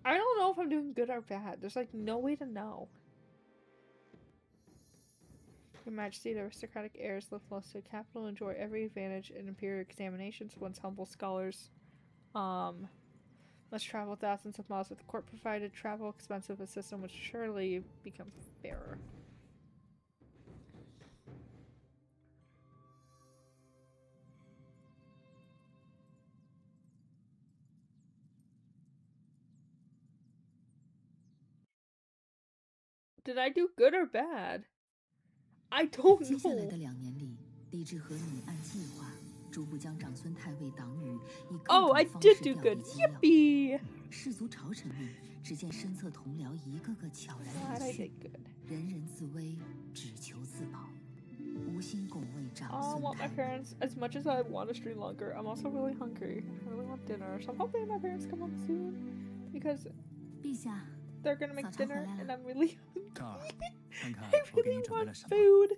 I don't know if I'm doing good or bad. There's like no way to know. Your Majesty, the aristocratic heirs live close to the capital, enjoy every advantage in imperial examinations. Once humble scholars must travel thousands of miles with the court-provided travel expensive, a system would surely become fairer. Did I do good or bad? I don't 接下来 know. 的2年里，李治和你按计划逐步将长孙太尉党羽以各 Oh, 种 I 方 did 式 do 调 good. 离机要。 Yippee! 士族朝臣们只见身侧同僚一个个悄然 Glad I 离去 did，good. 人人自危，只求自保，无心拱卫长 Oh, I 孙 want 太 my 尉。 parents. As much as I want to stream longer, I'm also really hungry. I really want dinner, so I'm hoping my parents come home soon because 陛下， they're gonna make 早餐回 dinner 来 and 了。 I'm really 卡尔，看看 I 我给 really 你准备 want 了什么。 food.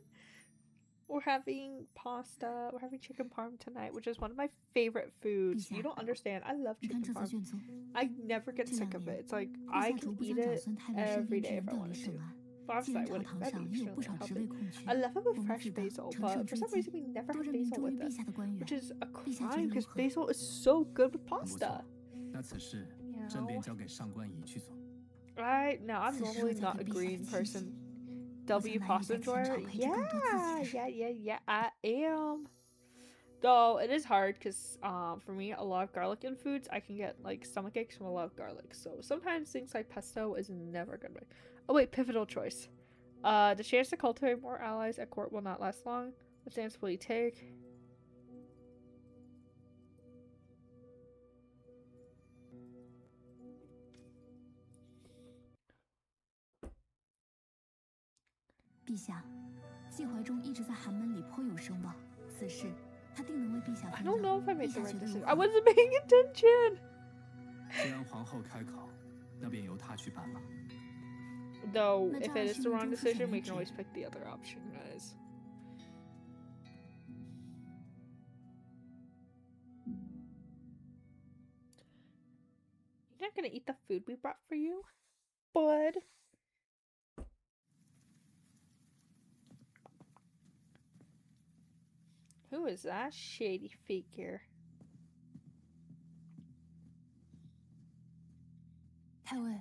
We're having pasta. We're having chicken parm tonight, which is one of my favorite foods. You don't understand. I love 你看 chicken 这次 parm. 卷宗， I never get 这 sick 2 of it. 年， It's like 陛 I 下逐 can 步 eat 将长 it 孙太尉身 every 边之 day 人 if I 调离 wanted 省 to. 外。 But 既 obviously, 然 I 朝 wouldn't. 堂 That'd 上 be 也有不 extremely 少职 unhealthy. 位空缺， I love it 我 with 们 fresh 知道 basil, 丞 but 相 for 追 some 击 reason we never 多 have 任命 basil 忠于 with 陛 it, 下的官员， which is a 陛下觉 crime 得如 because 何？ basil is so good with 很不 pasta. 错，那此事朕便交给上官仪去做。 Now I'm 此事 normally 交 not 给 a 陛下 green 的亲信。 person. 我 W 将难以 pasta 在前朝 enjoyer? 培植更多自己 Yeah, I am. Though it is hard because for me, a lot of garlic in foods, I can get like stomach aches from a lot of garlic. So sometimes things like pesto is never good. Oh wait, pivotal choice. The chance to cultivate more allies at court will not last long. What stance will you take? "陛下，季怀中一直在寒门里颇有声望，此事他定能为陛下 I 分 don't know 忧。 if I 陛 made the 下 right 觉得如 decision. 何？ I wasn't paying attention. 既然皇后开口，那便由他去办吧。 Though, 那 if 这 it 儿 is 西 the 门 wrong 朱书审 decision, we 明 can 旨， always pick the other option, guys. You're not gonna eat the food we brought for you, bud? Who is that shady figure? 太尉，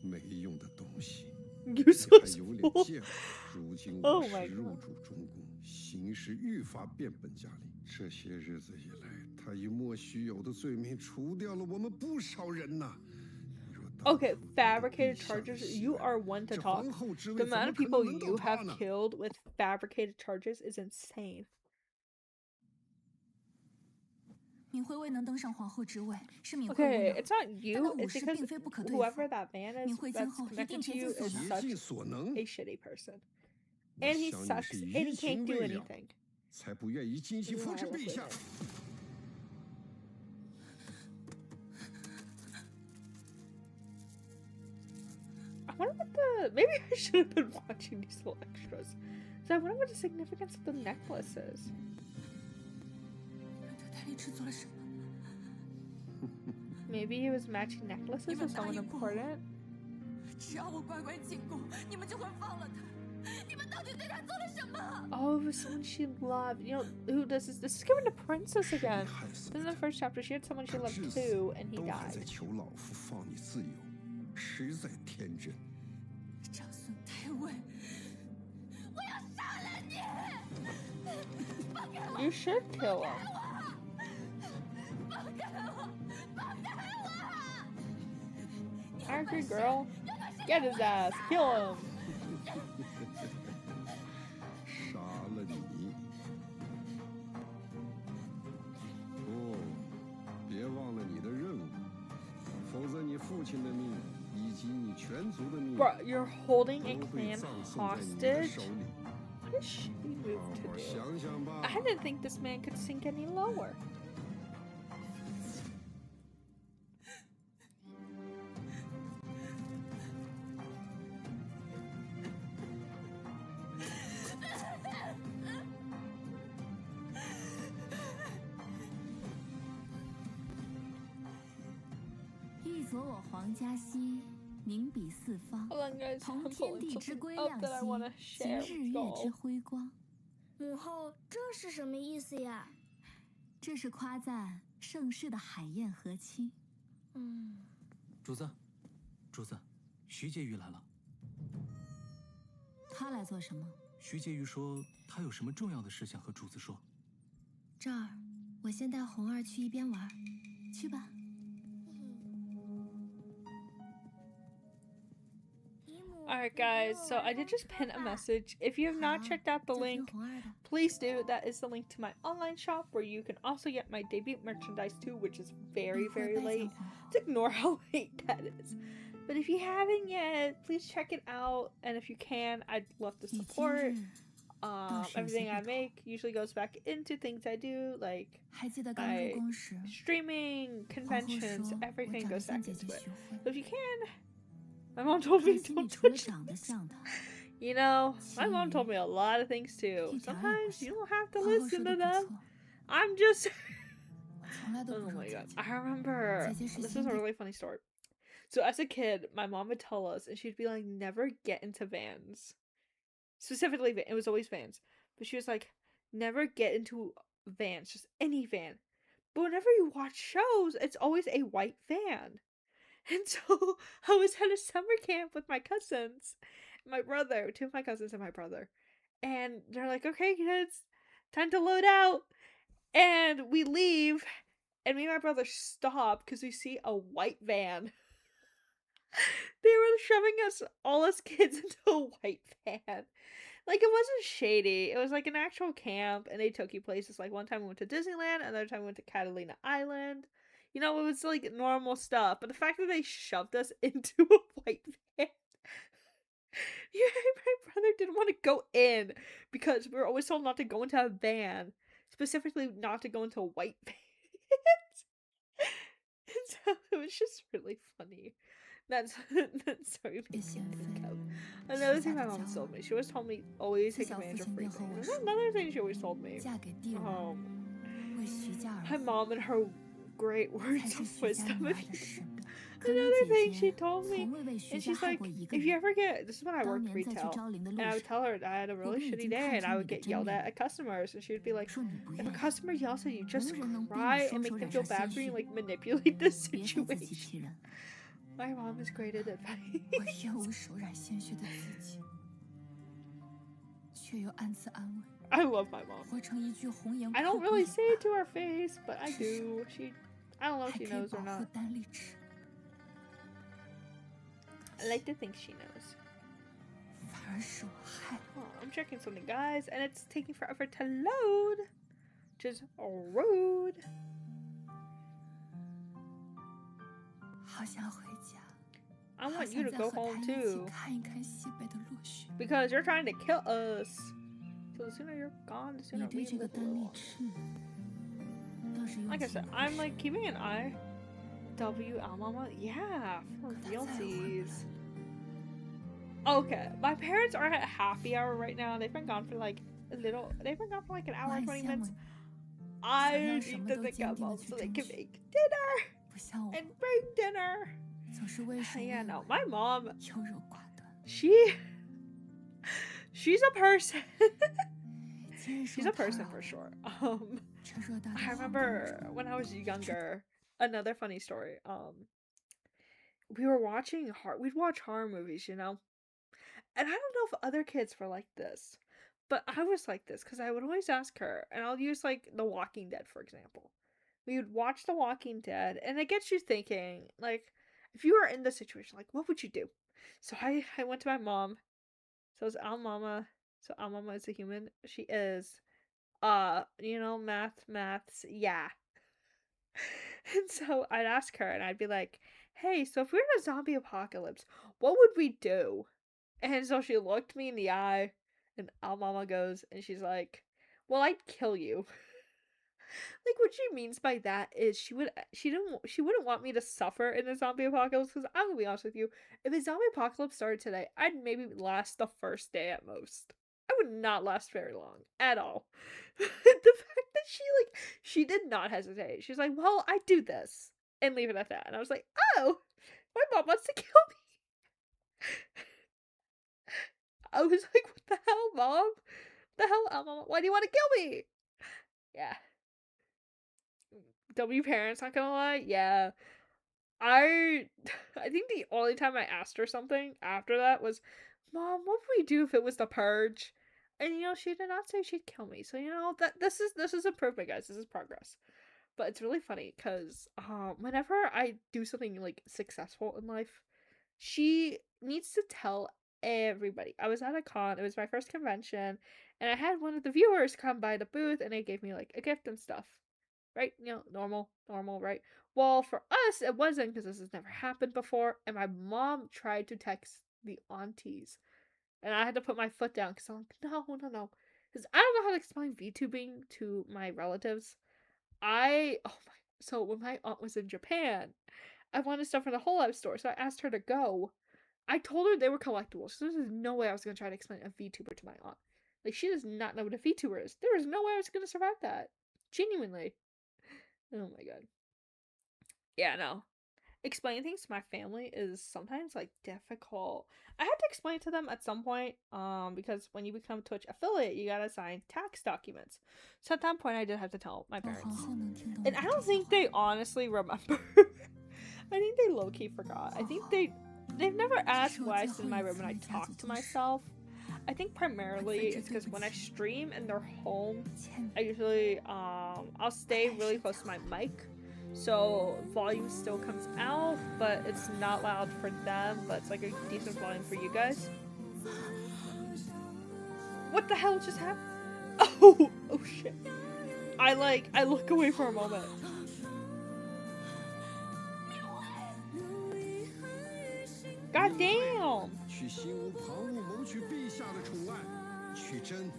没用的东西， You 你 so 还有脸 small. 见我？如今 Oh 我 my 是入主中宫，行事愈发变本加厉。这些日子以来，他以莫须有的罪名除掉了我们不少人呐。 Okay, fabricated charges. You are one to talk. The amount of people you have killed with fabricated charges is insane. 闵惠未能登上皇后之位，是闵惠无 Okay, 能。 it's not 但 you. 那武 It's 士 because 并非不可对 whoever 付。 that man 闵 is 惠今 that's 后一 connected 定 to 竭 you 尽所 is 能。 such 所能 a shitty person, and he 我想你 sucks, 是 and 于 he 情 can't do 未了， anything. 才不愿意进行扶持陛下。 I wonder what the maybe I should have been watching these little extras. So I wonder what the significance of the necklace is. 这戴丽制作了什么？ Maybe he was matching necklaces with someone important. 只要我乖乖进宫，你们就会放了他。你们到底对他做了什么？ Oh, it was someone she loved. You know, who does this? This is giving the princess again. In the first chapter, she had someone she loved too, and he 都还在 died. 求老夫放你自由，实在天真。 长孙太尉，我要杀了你！放开我！ You should kill him. 放开我！放开我！ I agree, girl. Get his ass. Kill him. 杀了你！不，别忘了你的任务，否则你父亲的命以及你全族的命 Bro, you're holding a 都被 clan 葬送在你的 hostage? 手里。 What a shitty move 好 to 好 do. 想想吧。 I didn't think this man could sink any lower. “欲佐我皇家兮，名彼四方。 Hold on, guys. 同 I'm 天 pulling 地之 something 归 up 亮 that I want to 兮， share 及日 with 月 y'all. 之辉光。” 母后，这是什么意思呀？这是夸赞盛世的海晏和亲。主子，主子，徐婕妤来了。他来做什么？徐婕妤说，她有什么重要的事想和主子说。这儿，我先带红儿去一边玩，去吧。 Alright, guys, so I did just pin a message. If you have not checked out the link, please do. That is the link to my online shop where you can also get my debut merchandise too, which is very, very late. Let's ignore how late that is. But if you haven't yet, please check it out. And if you can, I'd love to support. Everything I make usually goes back into things I do, like my streaming, conventions, everything goes back into it. So if you can, my mom told me don't touch this. You know, my mom told me a lot of things too. Sometimes you don't have to listen to them. I'm just... Oh my god. I remember, this is a really funny story. So as a kid, my mom would tell us, and she'd be like, never get into vans. Specifically, it was always vans. But she was like, never get into vans, just any van. But whenever you watch shows, it's always a white van. And so I was at a summer camp with my cousins, my brother, two of my cousins and my brother. And they're like, okay, kids, time to load out. And we leave, and me and my brother stop because we see a white van. They were shoving us, all us kids, into a white van. Like, it wasn't shady. It was like an actual camp, and they took you places. Like, one time we went to Disneyland, another time we went to Catalina Island. You know, it was like normal stuff. But the fact that they shoved us into a white van. Yeah, my brother didn't want to go in because we were always told not to go into a van. specifically not to go into white pants. And so it was just really funny. That's sorry. Another thing my mom told me. She always told me always take advantage of free things. That's another thing she always told me. My mom and her great words of wisdom. Another thing she told me, and she's like, if you ever get, this is when I worked retail, and I would tell her that I had a really shitty day and I would get yelled at customers, and she would be like, if a customer yells at you, just cry and make them feel bad for you, like manipulate the situation. My mom is great at advice. I love my mom. I don't really say it to her face, but I do. I don't know if she knows or not. I like to think she knows. Oh, I'm checking something, guys, and it's taking forever to load. Which is rude. I want you to go home too. Because you're trying to kill us. So the sooner you're gone, the sooner we live a little. Like I said, I'm like keeping an eye. W Mama? Yeah, for realsies. Okay, my parents are at happy hour right now. They've been gone for like an hour, 20 minutes. I need them to come home so they can make dinner and bring dinner. Yeah, no, my mom, she's a person. She's a person for sure. I remember when I was younger, another funny story. We'd watch horror movies, you know? And I don't know if other kids were like this, but I was like this because I would always ask her, and I'll use like The Walking Dead, for example. We would watch The Walking Dead, and it gets you thinking, like, if you were in this situation, like, what would you do? So I went to my mom. So it's Al Mama. So Al Mama is a human. She is, maths, yeah. And so I'd ask her, and I'd be like, hey, so if we were in a zombie apocalypse, what would we do? And so she looked me in the eye, and Al Mama goes, and she's like, well, I'd kill you. Like, what she means by that is she wouldn't want me to suffer in a zombie apocalypse, because I'm gonna be honest with you, if a zombie apocalypse started today, I'd maybe last the first day at most. I would not last very long at all. The fact that she did not hesitate. She's like, well, I do this, and leave it at that. And I was like, oh, my mom wants to kill me. I was like, what the hell, Mom? The hell, Mom? Why do you want to kill me? Yeah. W parents, not gonna lie. Yeah. I think the only time I asked her something after that was, Mom, what would we do if it was the purge? And she did not say she'd kill me. So that this is improvement, guys. This is progress. But it's really funny because whenever I do something like successful in life, she needs to tell everybody. I was at a con, it was my first convention, and I had one of the viewers come by the booth and they gave me like a gift and stuff. Right? Normal, right? Well, for us, it wasn't, because this has never happened before, and my mom tried to text the aunties, and I had to put my foot down, because I'm like, no, because I don't know how to explain VTubing to my relatives. So when my aunt was in Japan, I wanted stuff from the Whole Life store, so I asked her to go. I told her they were collectibles, so there's no way I was going to try to explain a VTuber to my aunt. Like, she does not know what a VTuber is. There was no way I was going to survive that. Genuinely. Oh my god. Yeah, no. Explaining things to my family is sometimes, like, difficult. I had to explain to them at some point, because when you become Twitch affiliate, you gotta sign tax documents. So at that point, I did have to tell my parents. And I don't think they honestly remember. I think they low-key forgot. I think they've never asked why I sit in my room and I talk to myself. I think primarily it's because when I stream and they're home, I usually, I'll stay really close to my mic, so volume still comes out, but it's not loud for them, but it's like a decent volume for you guys. What the hell just happened? Oh shit. I look away for a moment. God damn! 去心无旁骛谋取陛下的宠爱，去真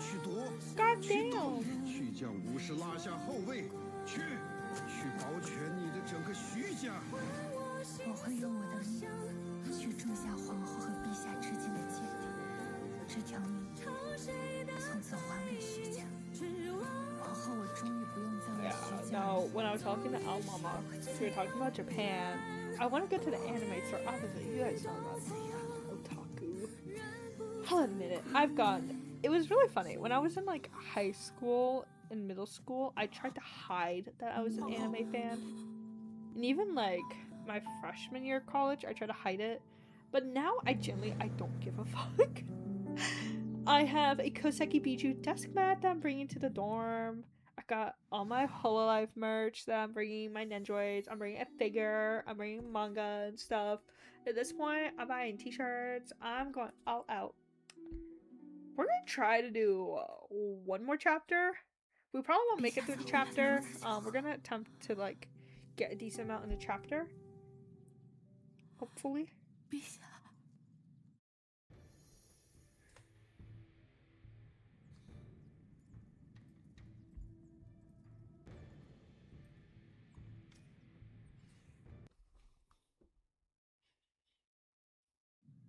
去夺， God 去斗 damn 去将吴氏拉下后位，去保全你的整个徐家。我会用我的命去种下皇后和陛下之间的芥蒂，这条命从此还给徐家。往后我终于不用再为 Yeah, 徐家。 no, when I was talking to Al Mama, we were talking about Japan. I want to get to the anime store. Obviously, you guys know about otaku. I'll admit it. I've gone. It was really funny. When I was in like high school and middle school, I tried to hide that I was an anime fan. And even like my freshman year of college, I tried to hide it. But now I don't give a fuck. I have a Koseki Biju desk mat that I'm bringing to the dorm. I got all my Hololive merch that I'm bringing, my Nendroids. I'm bringing a figure. I'm bringing manga and stuff. At this point, I'm buying t-shirts. I'm going all out. We're gonna try to do one more chapter. We probably won't make it through the chapter. We're gonna attempt to like get a decent amount in the chapter. Hopefully. 陛下，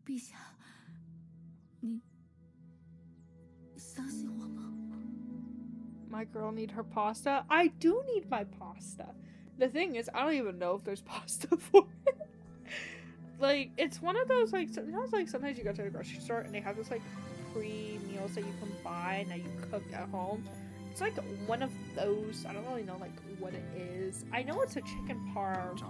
陛下，你相信我吗？ My girl need her pasta. I do need my pasta. The thing is, I don't even know if there's pasta for it. Like, it's one of those, like, sometimes you go to the grocery store and they have this, like, pre-meals that you can buy and that you cook at home. It's like one of those. I don't really know, like, what it is. I know it's a chicken parm.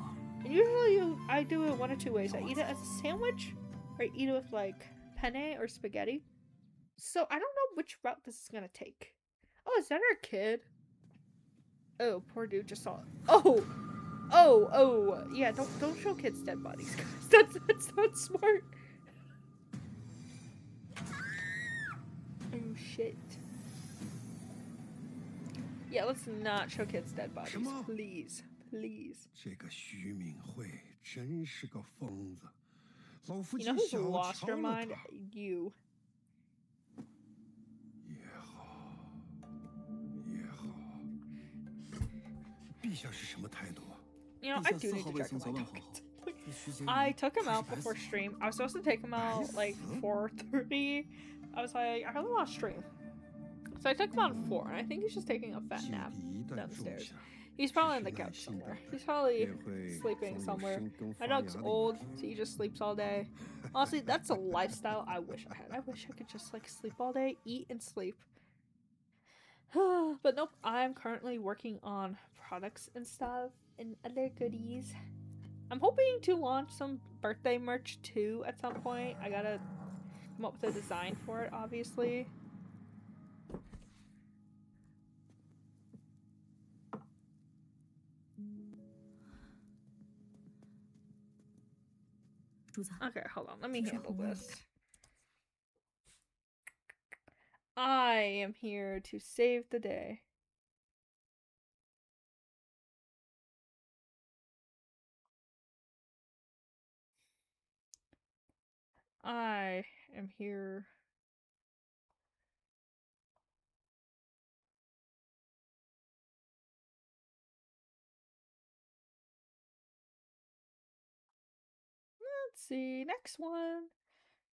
And usually I do it one of two ways. I eat it as a sandwich, or I eat it with, like, penne or spaghetti. So I don't know which route this is gonna take. Oh, is that our kid? Oh, poor dude just saw it. Oh, yeah, don't show kids dead bodies, guys. That's not smart. Oh shit. Yeah, let's not show kids dead bodies. Please. 这个徐敏慧真是个疯子，老夫 You 就 know who's 小 lost 瞧 her 了 mind? 他。 You. 陛下是什么态度啊？ You know, I do need to check him out. I took him out before stream. I was supposed to take him out like 4:30. I was like, I really want to stream. So I took him out at 4, and I think he's just taking a fat nap downstairs. He's probably on the couch somewhere. He's probably sleeping somewhere. My dog's old, so he just sleeps all day. Honestly, that's a lifestyle I wish I had. I wish I could just like sleep all day, eat and sleep. But nope, I'm currently working on products and stuff and other goodies. I'm hoping to launch some birthday merch too at some point. I gotta come up with a design for it, obviously. Okay, hold on. Let me handle this. I am here to save the day. I am here. Let's see. Next one.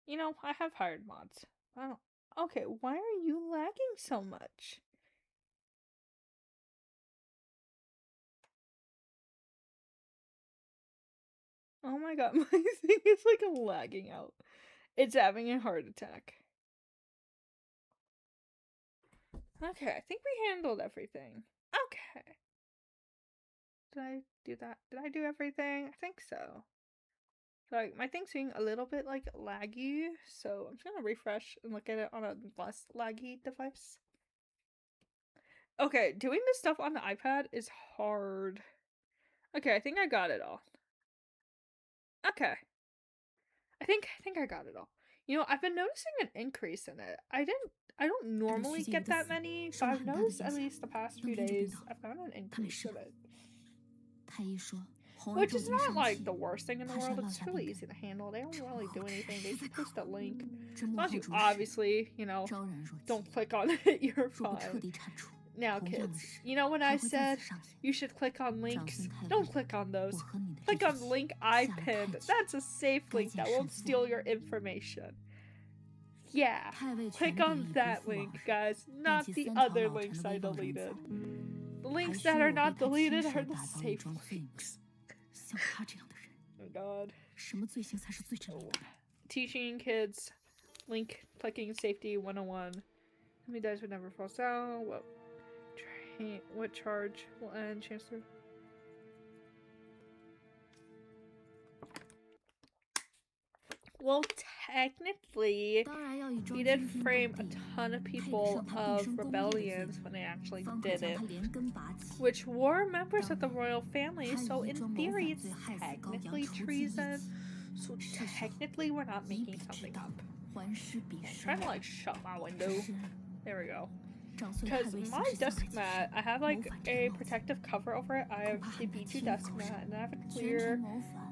You know, I have hired mods. I don't. Okay, why are you lagging so much? Oh my god, my thing is like lagging out. It's having a heart attack. Okay, I think we handled everything. Okay. Did I do that? Did I do everything? I think so. Like, my thing's being a little bit, like, laggy, so I'm just gonna refresh and look at it on a less laggy device. Okay, doing this stuff on the iPad is hard. Okay, I think I got it all. Okay. I think I got it all. You know, I've been noticing an increase in it. I don't normally get that many, but I've noticed at least the past few days I've gotten an increase in it. 太医说， which is not like the worst thing in the world. It's really easy to handle. They don't really do anything. They just post a link. Unless you obviously, you know, don't click on it, you're fine. Now, kids, you know when I said you should click on links? Don't click on those. Click on the link I pinned. That's a safe link that won't steal your information. Yeah, click on that link, guys, not the other links I deleted. The links that are not deleted are the safe links. Oh god. Teaching kids link clicking safety 101. How many dice would never fall down? What charge will end? Chancellor. Well, technically, he did frame a ton of people of rebellions when they actually didn't, which were members of the royal family, so in theory it's technically treason, so technically we're not making something up. I'm trying to like shut my window. There we go. Because my desk mat, I have like a protective cover over it. I have the Bijou desk mat, and I have a clear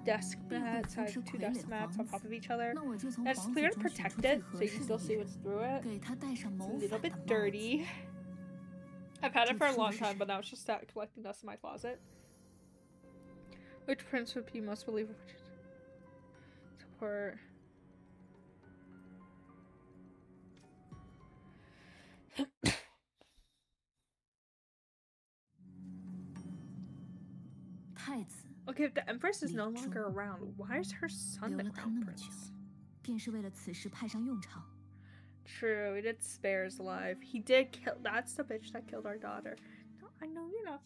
desk mat. So I have two desk mats on top of each other. And it's clear to protect it, so you can still see what's through it. It's a little bit dirty. I've had it for a long time, but now it's just collecting dust in my closet. Which prince would be most believable? Support. Okay, if the Empress is no longer around, why is her son the crown prince? True, he did spare his life. He did kill. That's the bitch that killed our daughter. No, I know you're not.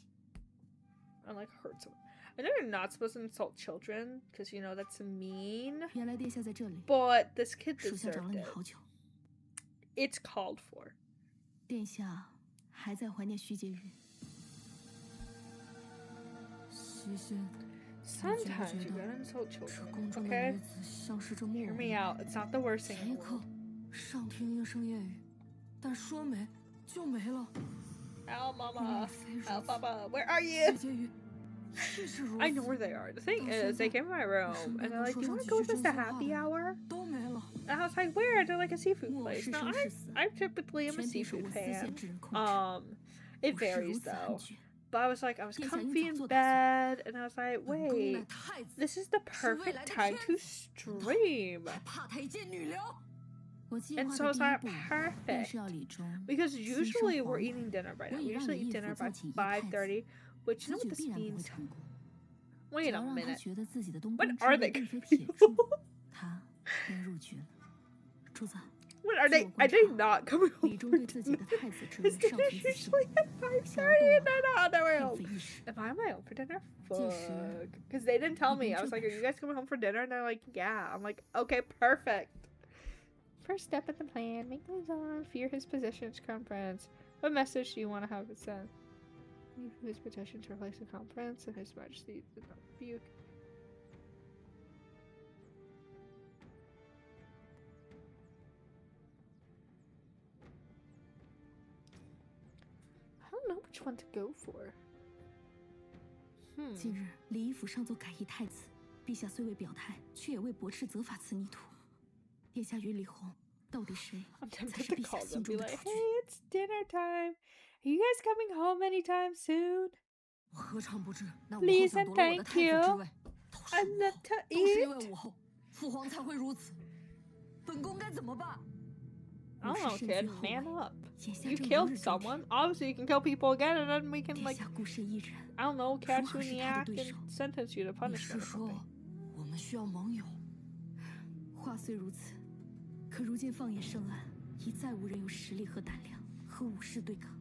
I like hurt someone. I know you're not supposed to insult children because you know that's mean. But this kid deserved it. It's called for. Sometimes you gotta insult children, okay? Hear me out. It's not the worst thing in the world. Ow, mama. Ow, papa. Where are you? I know where they are. The thing is, they came in my room and they're like, "Do you want to go with us to happy hour?" And I was like, "Where?" They're like, "A seafood place." Now, I typically am a seafood fan. It varies though. But I was like, I was comfy in bed, and I was like, wait, this is the perfect time to stream. And so I was like, perfect. Because usually we're eating dinner by now. We usually eat dinner by 5:30, which you know what this means? Wait a minute. When are they going to be? When are they? Are they not coming home for dinner? Is dinner usually at 5:30 in the other world? Am I on my own for dinner? Fuck. Because they didn't tell me. I was like, are you guys coming home for dinner? And they're like, yeah. I'm like, okay, perfect. First step in the plan. Make Luzon fear his position as crown prince. What message do you want to have it sent? His petition to replace the crown prince and his majesty did not rebuke. I don't know which one to go for. 近日，李义府上奏改议太子，陛下虽未表态，却也未驳斥责罚此逆徒。殿下与李弘，到底谁才是陛下心中的主角？ Hey, it's dinner time. Are you guys coming home anytime soon? 我何尝不知那武后 Please 想 and 夺了我的 thank 太子之 you. 位， I love to 都是因为 eat. 武后，父皇才会如此。本宫该怎么办？ I don't know, kid. Man up. You killed someone. Obviously, you can kill people again, and then we can, like, I don't know, catch you in the act and sentence you to punishment or something. 我们需要盟友。话虽如此，可如今放眼圣安，已再无人有实力和胆量和武士对抗。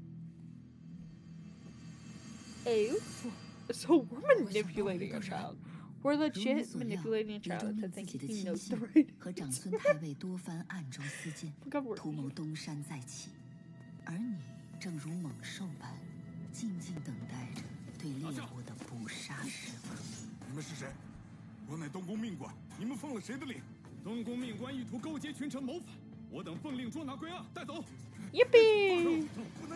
Ew. So we're manipulating a child. We're legit manipulating a child into thinking he knows the right 和长孙太尉多番暗中私见， answer. 图谋东山再起，而你正如猛兽般，静静等待着对猎物的捕杀时刻。你们是谁？我乃东宫命官，你们奉了谁的令？东宫命官意图勾结群臣谋反，我等奉令捉拿归案，带走。 Yippee!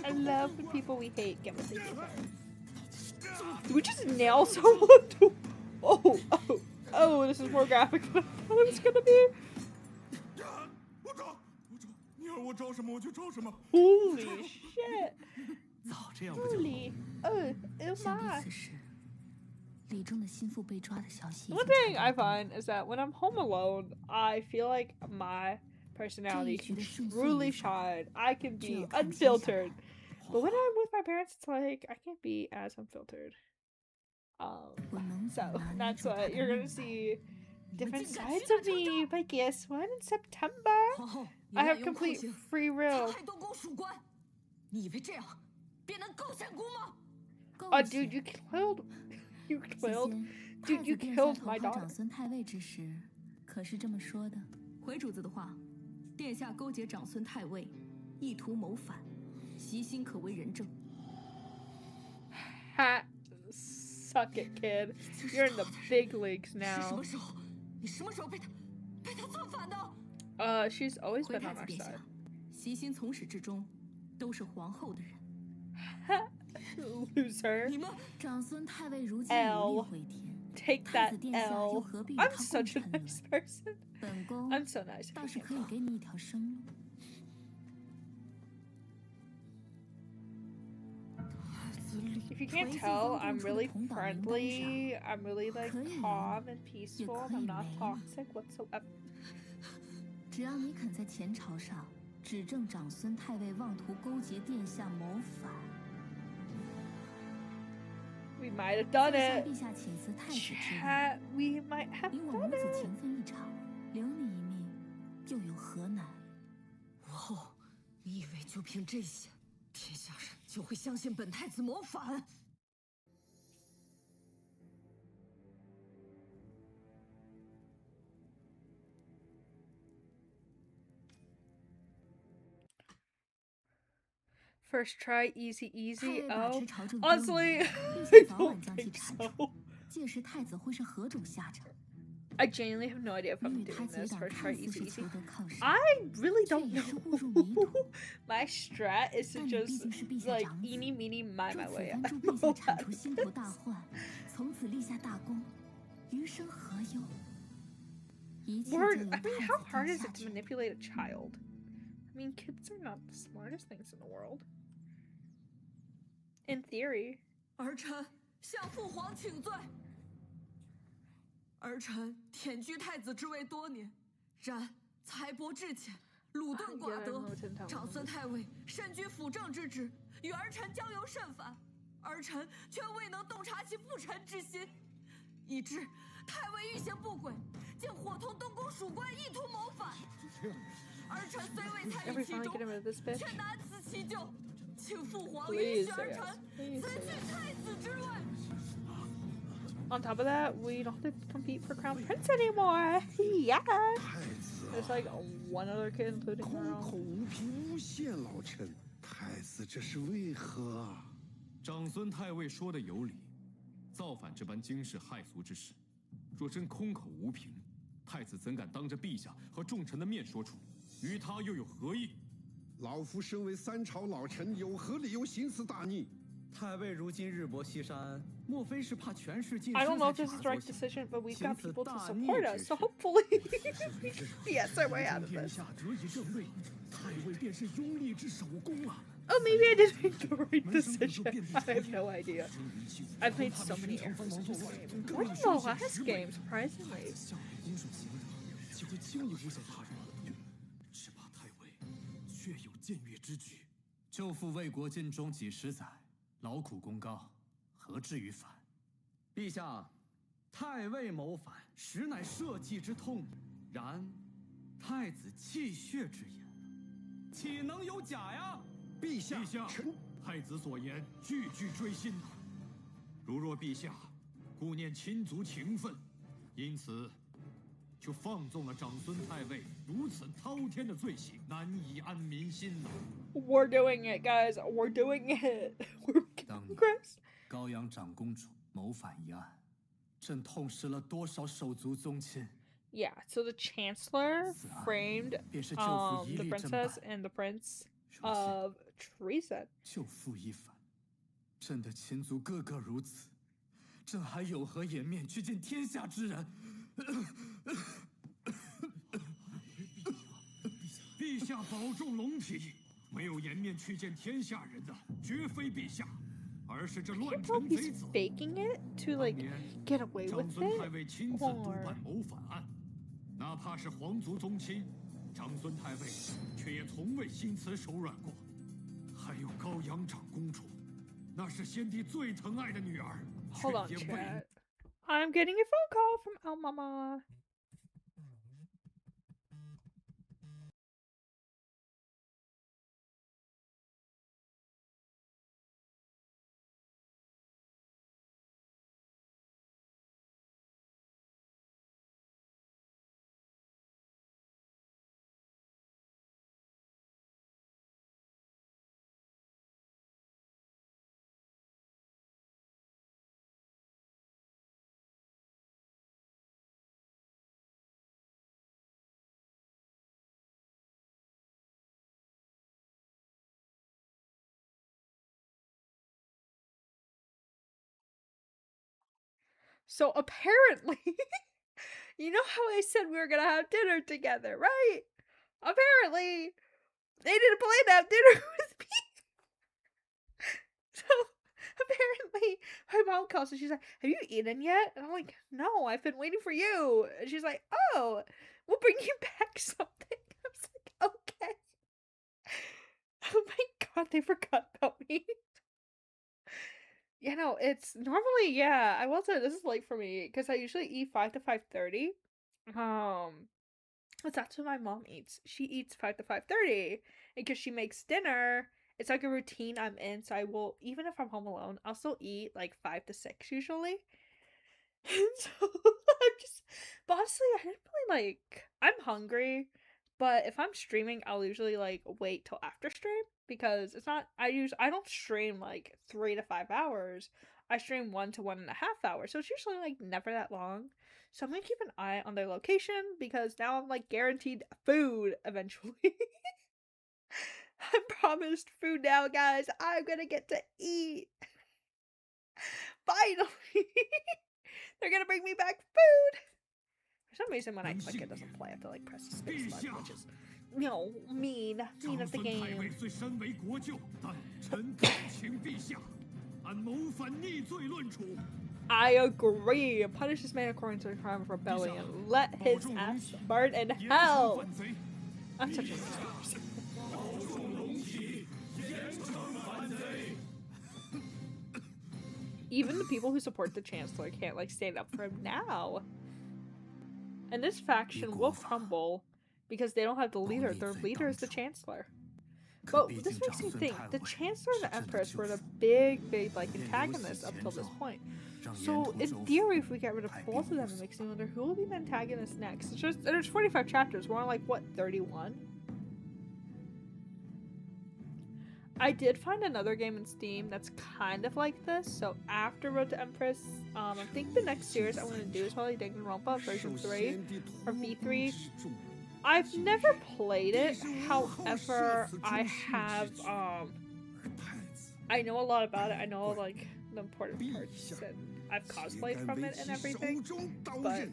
I love when people we hate get what they deserve. Did we just nail someone? Oh, this is more graphic than I thought it was gonna be. 你要我招什么我就招什么。Holy shit! 早这样不就好？ Holy, oh 想必 my! 此时，李仲的心腹被抓的消息已 One 经 thing I find is that when I'm home alone, I feel like my personality can truly shine. I can be unfiltered. But when I'm with my parents, it's like I can't be as unfiltered. So that's why you're gonna see different sides of me. But guess what? In September, I have complete free will. 你以为这样便能构陷姑吗？ Oh, dude, you killed, dude, you killed my 长 daughter. 孙太尉之时，可是这么说的。回主子的话，殿下勾结长孙太尉，意图谋反，袭心可为人证。 Ha, suck it, kid. You're in the big leagues 是什 now. 么时候？你什么时候被他策反的？ She's always 回 been 太 on 子 our 殿下 side.，袭心从始至终都是皇后的人。 Loser. 你们长孙太尉如今 L. 无力回天， Take 太 that 子殿下又 L. 何必与 I'm 他共 such a 沉沦？ nice person. 本宫 I'm so nice. if 倒 you 是 can't 可以 tell. 给你一条生路。 If you can't tell, I'm really friendly. I'm really like calm and peaceful. And I'm not toxic whatsoever. 只要你肯在前朝上指证长孙太尉妄图勾结殿下谋反， We might have done 向 it. 陛下请辞太子之位， Chat, we might have 你我母 done 子 it. 情分一场，留你一命，又有何难？武后，你以为就凭这些，天下人就会相信本太子谋反？ First try, easy, 太 easy. 尉把 Oh, 持朝政 honestly, 多年， I 陛下早 don't 晚将其 think 铲 so. 除，届时太子会是何种下场？ I genuinely have no idea if 你 I'm 与太 doing 子一 this. 党 First 看 try, 似是 easy, 求 easy. 得靠山， I really 却 don't 也是 know. 误入迷途。 My strat is to 但你 just 毕竟是陛下 like 长子， eeny meeny miny 助 my 此 way 分 out. 助陛下铲除心头大患，从此立下大功，余生何忧？一切就由 Word, 太 I 子 mean, how 殿 hard is 下 it to 决定。 manipulate a child? I mean, kids are not the smartest things in the world. In theory. 儿臣向父皇请罪。儿臣忝居太子之位多年，然才博志浅，鲁钝寡德。长孙太尉身居辅政之职，与儿臣交游甚繁，儿臣却未能洞察其不臣之心，以致太尉欲行不轨，竟伙同东宫属官意图谋反。儿臣虽未参与 Every 其 finally 中 get，rid of this bitch. 却难辞其咎，请父皇允 Please 许 say 儿 yes. 臣 Please 辞 say 去 yes. 太子之位。 On top of that, we don't have to compete for crown prince anymore. Yeah. 太子 There's like one other kid, including 空 her 口 own. 无凭诬陷老臣，太子这是为何啊？长孙太尉说的有理，造反这般惊世骇俗之事，若真空口无凭，太子怎敢当着陛下和众臣的面说出？与他又有何异？老夫身为三朝老臣，有何理由行此大逆？太尉如今日薄西山，莫非是怕权势尽失 I don't know 才 if 铤 this is 而 the right 走险？ decision, but we've 行 got 此 people to 大逆 support 之 us, so 事。 hopefully yes, our way out of 天 this. 下得以正位，太尉便是拥立之首功啊！ Oh, maybe I did make the right decision. I have no idea. I've played so many errors in this game. More than the last game, surprisingly. 效力恭顺行德，岂会轻易诬陷他人？只怕太尉确有僭越之举。舅父为国尽忠几十载，劳苦功高，何至于反？陛下，太尉谋反，实乃社稷之痛。然，太子泣血之言，岂能有假呀？陛下，陛下，太子所言句句锥心呐。如若陛下顾念亲族情分，因此就放纵了长孙太尉如此滔天的罪行，难以安民心呐。We're doing it, guys. We're doing it. We're making 当年 progress. 高阳长公主谋反一案，朕痛失了多少手足宗亲。 Yeah, so the chancellor framed 便是舅父一 the 力侦 princess 办， and the prince of treason. 舅父一反，朕的亲族个个如此，朕还有何颜面去见天下之人？陛下保重龙体，没有颜面去见天下人的，绝非陛下，而是这乱臣贼子。 faking it to like get away 长 with 孙太尉 it, 亲自督 or 办谋反案，哪怕是皇族宗亲，长孙太尉却也从未心慈手软过。还有高阳长公主，那是先帝最疼爱的女儿， hold on, 却也未 chat. I'm getting a phone call from Al Mama. So apparently, you know how I said we were gonna have dinner together, right? Apparently, they didn't plan to have dinner with me. So apparently, my mom calls and she's like, "Have you eaten yet?" And I'm like, "No, I've been waiting for you." And she's like, "Oh, we'll bring you back something." I was like, "Okay." Oh my god, they forgot about me. You know, it's normally, yeah, I will say this is late for me because I usually eat 5 to 5:30. Um, but that's when my mom eats. She eats 5 to 5:30 because she makes dinner. It's like a routine I'm in, so I will, even if I'm home alone, I'll still eat like 5 to 6 usually. And so I'm just, but honestly, I didn't really like, I'm hungry, but if I'm streaming, I'll usually like wait till after stream because it's not, I don't stream like 3 to 5 hours. I stream 1 to 1.5 hours, so it's usually like never that long. So I'm gonna keep an eye on their location because now I'm like guaranteed food eventually. I'm promised food now, guys. I'm gonna get to eat. Finally! They're gonna bring me back food! For some reason, when I click, it doesn't play. I have to like press the space button, which is, you know, mean of the game. 虽身为国舅，但臣恳请陛下按谋反逆罪论处。 I agree. Punish this man according to the crime of rebellion. Let his ass burn in hell. I'm such a person. Even the people who support the Chancellor can't like stand up for him now. And this faction will crumble because they don't have the leader. Their leader is the Chancellor. But this makes me think, the Chancellor and the Empress were the big like antagonists up till this point. So in theory, if we get rid of both of them, it makes me wonder who will be the antagonist next. It's just, there's 45 chapters. We're on like what, 31? I did find another game in Steam that's kind of like this. So after Road to Empress, I think the next series I'm going to do is probably Danganronpa version 3 or V3. I've never played it. However, I have I know a lot about it. I know like the important parts, and I've cosplayed from it and everything. But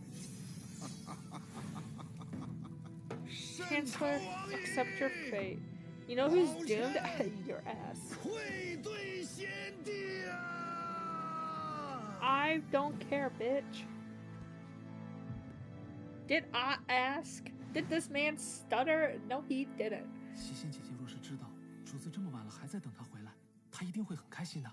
Chancellor, accept your fate. You know who's doomed? Your ass. I don't care, bitch. Did I ask? Did this man stutter? No, he didn't. 西心姐姐若是知道主子这么晚了还在等她回来，她一定会很开心的。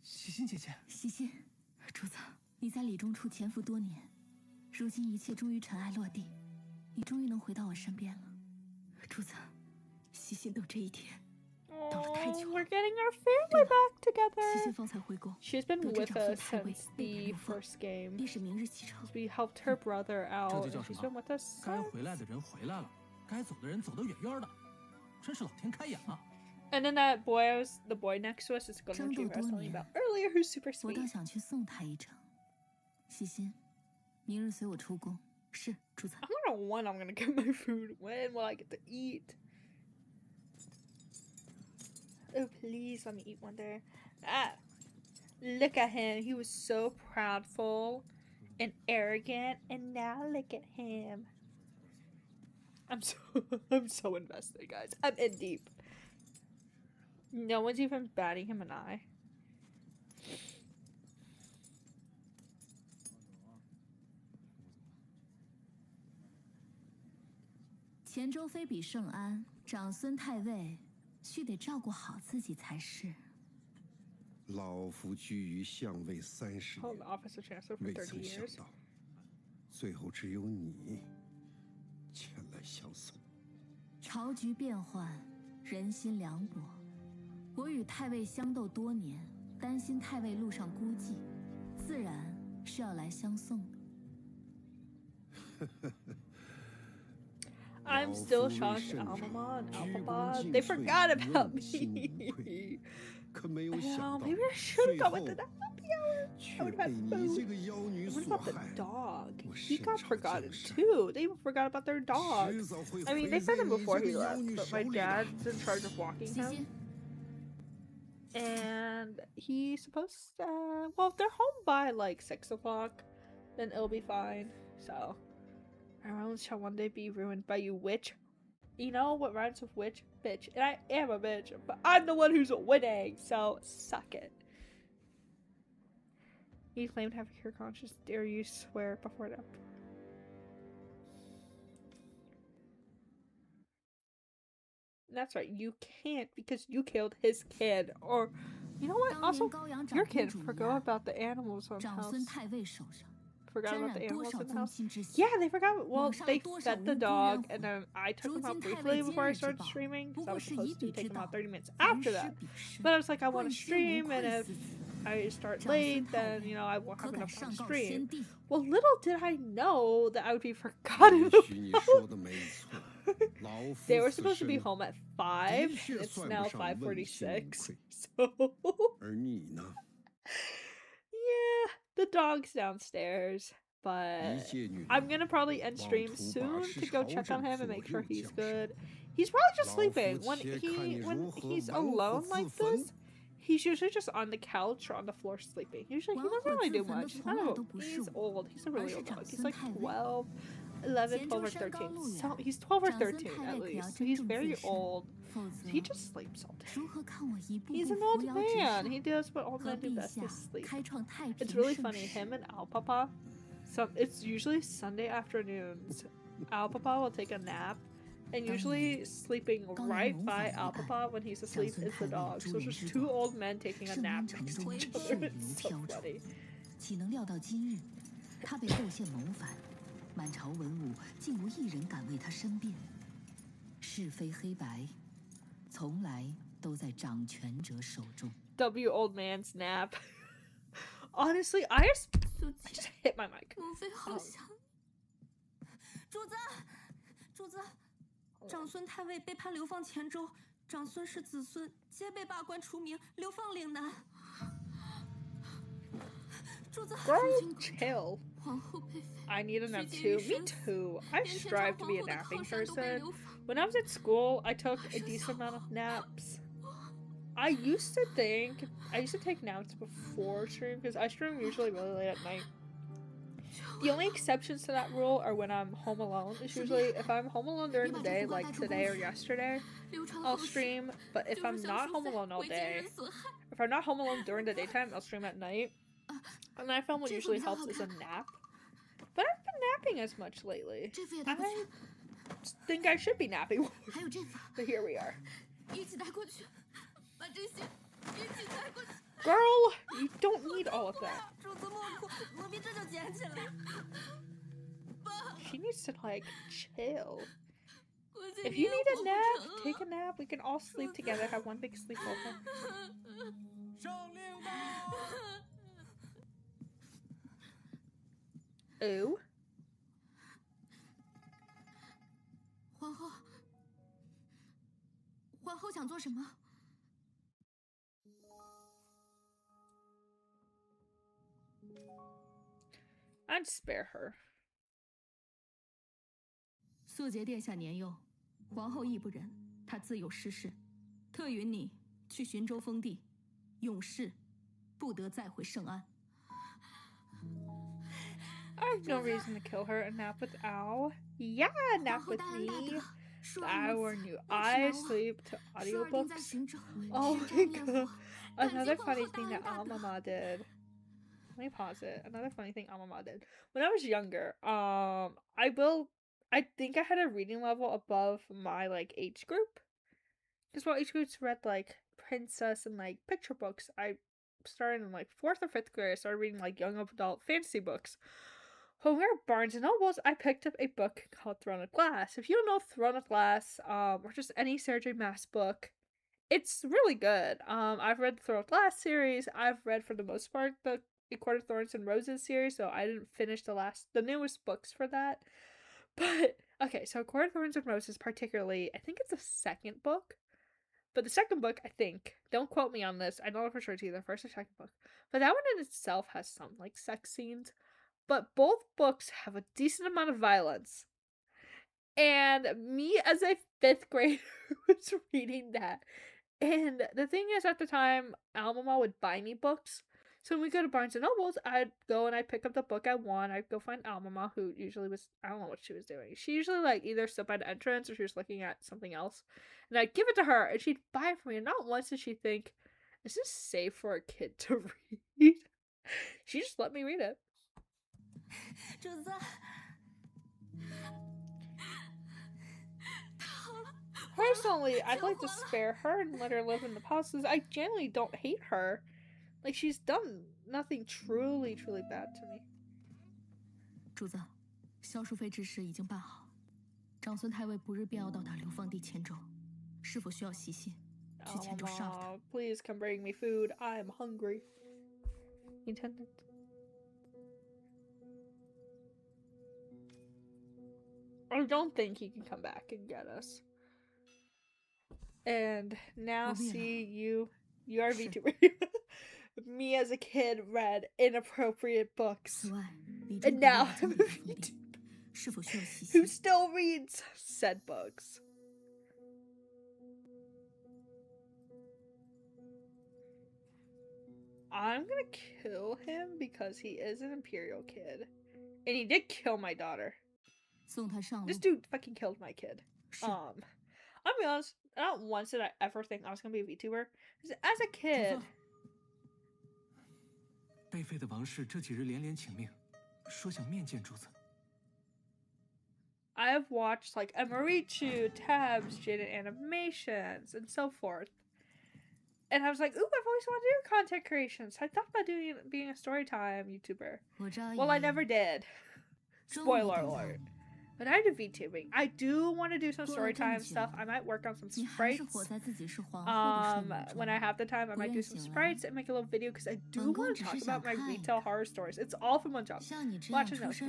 西心姐姐，西心，主子，你在李中处潜伏多年，如今一切终于尘埃落定，你终于能回到我身边了。主子，西心等这一天等了太久了。 We're getting our family back 西 together. 心方才回宫， She's been 得知 with 长孙 us 太尉 since 被 the 流放， first game. 便是明日启程。 We helped her brother 这 out. 就叫 And 什 she's 么？ been with us 该 since. 回来的人回来了，该走的人走得远远的，真是老天开眼了。 And then that boy, the boy next to us is Gunnar 争 Dream 斗 I was 多 telling you 年 about earlier, who's super 我 sweet. 倒想去送他一程。西心，明日随我出宫。是，主子。 I don't know when I'm gonna get my food. When will I get to eat? Oh, please let me eat one there. Ah, look at him. He was so proudful and arrogant, and now look at him. I'm so invested, guys. I'm in deep. No one's even batting him an eye.黔州非比圣安，长孙太尉须得照顾好自己才是。老夫居于相位30 Hold 年， the officer chancellor for 未 30曾想 years. 到，最后只有你前来相送。朝局变幻，人心凉薄。我与太尉相斗多年，担心太尉路上孤寂，自然是要来相送的。I'm still shocked Almama and Alphaba, they forgot about me. Oh, maybe I should have gone with the happy hour. I would have had food. What about the dog? He got forgotten too. They even forgot about their dog. I mean, they fed him before he left, but my dad's in charge of walking him. And he's supposed to, well, if they're home by like 6 o'clock, then it'll be fine. So, our own shall one day be ruined by you, witch. You know what rhymes with witch? Bitch. And I am a bitch, but I'm the one who's winning, so suck it. You claim to have a pure conscience. Dare you swear before them? That's right, you can't because you killed his kid. Or, you know what? Also, your kid forgot about the animals on the house. Forgot about the animals in the house. Yeah, they forgot. Well, they fed the dog, and then I took him out briefly before I started streaming. Because I was supposed to take him out 30 minutes after that. But I was like, I want to stream, and if I start late, then, you know, I won't have enough time to stream. Well, little did I know that I would be forgotten about. They were supposed to be home at 5. It's now 5:46. So yeah, the dog's downstairs, but I'm gonna probably end stream soon to go check on him and make sure he's good. He's probably just sleeping. When he's alone like this, he's usually just on the couch or on the floor sleeping. Usually he doesn't really do much. He's old. He's a really old dog. He's like 12, 11, 12, or 13. So he's 12 or 13 at least. So he's very old. He just sleeps all day. He's an old man. He does what old men do best, is sleep. It's really funny. Him and Alpapa, so it's usually Sunday afternoons. Alpapa will take a nap, and usually sleeping right by Alpapa when he's asleep is the dog. So it's just 2 old men taking a nap next to each other. It's so funny. 岂能料到今日，他被窦宪谋反，满朝文武竟无一人敢为他申辩。是非黑白，从来都在掌权者手中。 W old man's nap. Honestly, I just hit my mic. 母妃好想。主子，主子，长孙太尉被判流放黔州，长孙氏子孙皆被罢官除名，流放岭南。主子， Girl, chill. I need a nap too. Me too. I strive to be a napping person. When I was at school, I took a decent amount of naps. I used to take naps before stream because I stream usually really late at night. The only exceptions to that rule are when I'm home alone. It's usually if I'm home alone during the day, like today or yesterday, I'll stream. But if I'm not home alone all day, if I'm not home alone during the daytime, I'll stream at night. And I found what usually helps is a nap. But I've been napping as much lately. I think I should be napping more. But here we are. Girl, you don't need all of that. She needs to, like, chill. If you need a nap, take a nap. We can all sleep together, have one big sleepover. Ooh. 皇后想做什么？ I'd spare her. 素节殿下年幼，皇后亦不忍，她自有失事，特允你去寻州封地，永世不得再回圣安。 I have no reason to kill her. A nap with Al. Yeah, a nap with me. I warn you, I sleep to audiobooks. Oh my god. Another funny thing that Amama did. Let me pause it. Another funny thing Amama did. When I was younger, I think I had a reading level above my like age group. Because while age groups read like princess and like picture books, I started in like 4th or 5th grade. I started reading like young adult fantasy books. When we were at Barnes and Nobles, I picked up a book called Throne of Glass. If you don't know Throne of Glass, or just any Sarah J. Maas book, it's really good. I've read the Throne of Glass series. I've read for the most part the A Court of Thorns and Roses series, so I didn't finish the newest books for that. But okay, so A Court of Thorns and Roses, particularly, I think it's the 2nd book. But the 2nd book, I think, don't quote me on this. I don't know for sure it's either 1st or 2nd book. But that one in itself has some like sex scenes. But both books have a decent amount of violence. And me as a 5th grader was reading that. And the thing is, at the time, Almama would buy me books. So when we go to Barnes & Nobles, I'd go and I'd pick up the book I want. I'd go find Almama, who usually was, I don't know what she was doing. She usually like either stood by the entrance or she was looking at something else. And I'd give it to her and she'd buy it for me. And not once did she think, is this safe for a kid to read? She just let me read it. Personally, I'd like to spare her and let her live in the palace because I genuinely don't hate her. Like, she's done nothing truly bad to me. 主子，萧淑妃之事已经办好，长孙太尉不日便要到达流放地黔州，是否需要喜信去黔州 serve 他？ Please come bring me food. I am hungry. Intendant. I don't think he can come back and get us. And now see you are VTuber. Me as a kid read inappropriate books. And now I'm a VTuber who still reads said books. I'm gonna kill him because he is an Imperial kid. And he did kill my daughter. This dude fucking killed my kid. I'll be honest, not once did I ever think I was gonna be a VTuber. As a kid, 贝妃的王氏这几日连连请命，说想面见主子。 I have watched like Amarichu, Tabs, Jaded Animations, and so forth. And I was like, ooh, I've always wanted to do content creation. So I thought about being a storytime YouTuber. Well, I never did. Spoiler alert. But I do VTubing. I do want to do some storytime stuff. I might work on some sprites. When I have the time, I might do some sprites and make a little video because I do want to talk about my retail horror stories. It's all from one job. Watch and notes.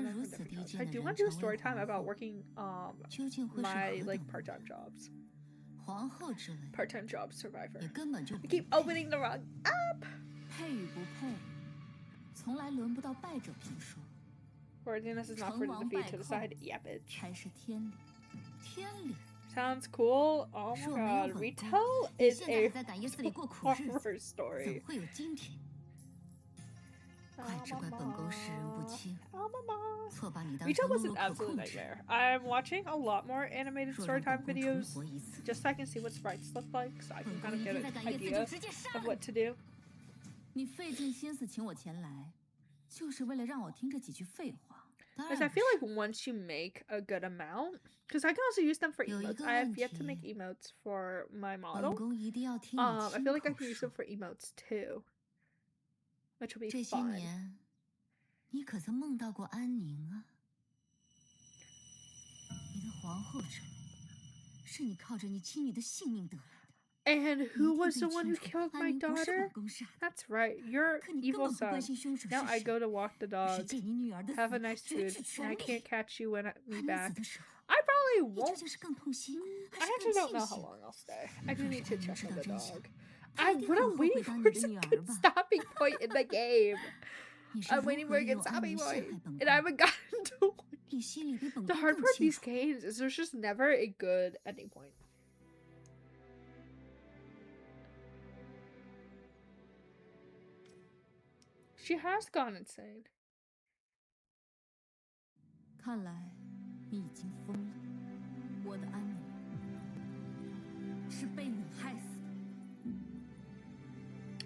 I do want to do a story time about working my like part-time jobs. Part-time job survivor. I keep opening the wrong app. Worthiness is not for the defeat to decide. Yeah, bitch. Sounds cool. Oh my god. Retail is a horror story. Retail was an absolute nightmare. I'm watching a lot more animated storytime videos just so I can see what sprites look like, so I can kind of get an idea of what to do. 你费尽心思请我前来，就是为了让我听这几句废话。 Because I feel like once you make a good amount, because I can also use them for emotes. I have yet to make emotes for my model. I feel like I can use them for emotes too, which will be fun. 这些年，你可曾梦到过安宁啊？你的皇后之位，是你靠着你妻女的性命得来的。 And who was the one who killed my daughter? That's right, your evil son. Now I go to walk the dog, have a nice food, and I can't catch you when me back. I probably won't. I actually don't know how long I'll stay. I do need to check on the dog. What I'm waiting for is a good stopping point in the game. I'm waiting for a good stopping point, and I haven't gotten to one. The hard part of these games is there's just never a good ending point. She has gone insane. 看来你已经疯了。我的安妮是被你害死的。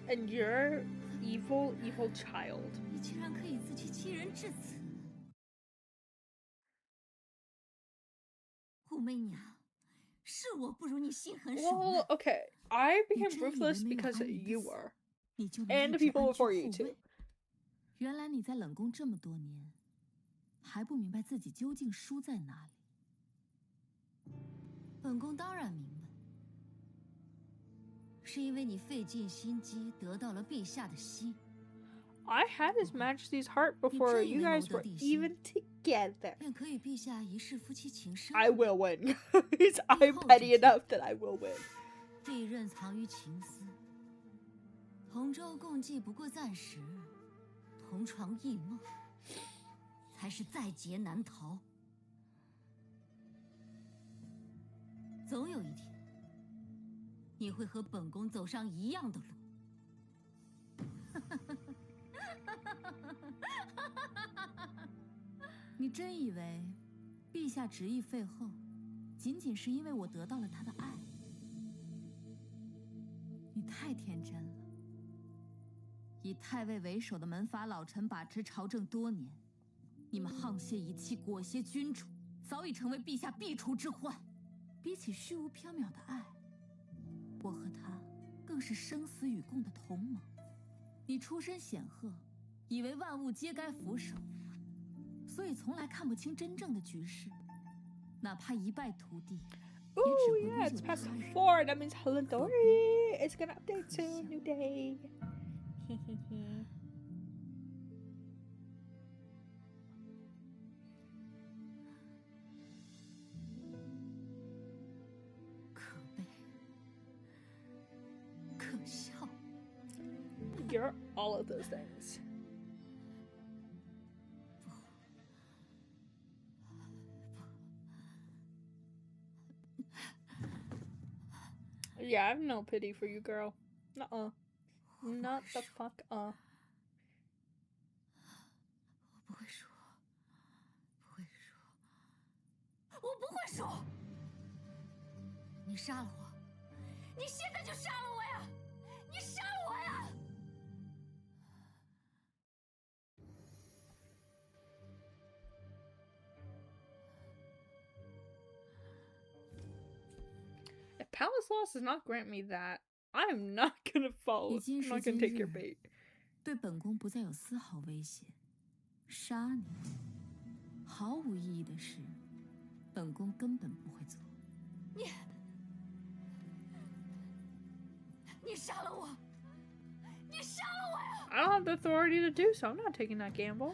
And you're evil, evil child. 你居然可以自欺欺人至此！武媚娘，是我不如你心狠手 Well, 辣。 okay. I 你 became 真以为 ruthless 没有 because 安妮的 you 死 were. 你就 And 能 the 一直 people 安居 before you 护 too. 卫？原来你在冷宫这么多年，还不明白自己究竟输在哪里。本宫当然明白，是因为你费尽心机得到了陛下的心。 I had His Majesty's heart before you guys were even together. 便可以陛下一世夫妻情深。 I will win. I'm petty enough that I will win. 利刃藏于情丝，同舟共济不过暂时，同床异梦才是在劫难逃。总有一天，你会和本宫走上一样的路。你真以为陛下执意废后，仅仅是因为我得到了他的爱？你太天真了。以太尉为首的门阀老臣把持朝政多年，你们沆瀣一气，裹挟君主，早已成为陛下必除之患。比起虚无缥缈的爱，我和他更是生死与共的同盟。你出身显赫，以为万物皆该俯首，所以从来看不清真正的局势，哪怕一败涂地。 Ooh, yeah, it's past 4. That means Helldori is gonna update soon. New day. 可悲，可笑。 You're all of those things. Yeah, I have no pity for you, girl. Nuh-uh. Not the fuck up. 我不会输，不会输，我不会输！你杀了我，你现在就杀了我呀！你杀了我呀！ If Palace Loss does not grant me that, I am not gonna follow. I'm not gonna take your bait. 对本宫不再有丝毫威胁，杀你毫无意义的事，本宫根本不会做。你杀了我！你杀了我呀！ I don't have the authority to do so. I'm not taking that gamble.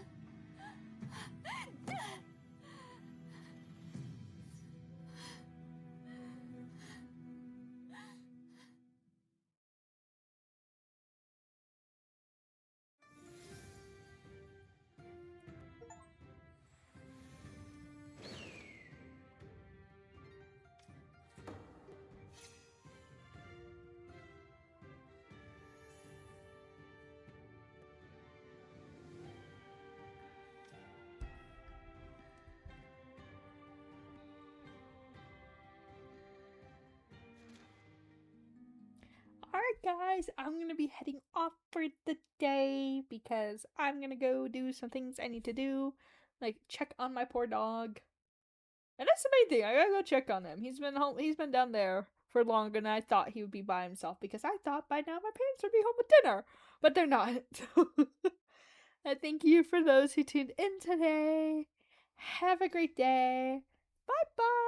Alright guys, I'm gonna be heading off for the day because I'm gonna go do some things I need to do. Like check on my poor dog. And that's the main thing, I gotta go check on him. He's been down there for longer than I thought he would be by himself because I thought by now my parents would be home with dinner. But they're not. And thank you for those who tuned in today. Have a great day. Bye bye.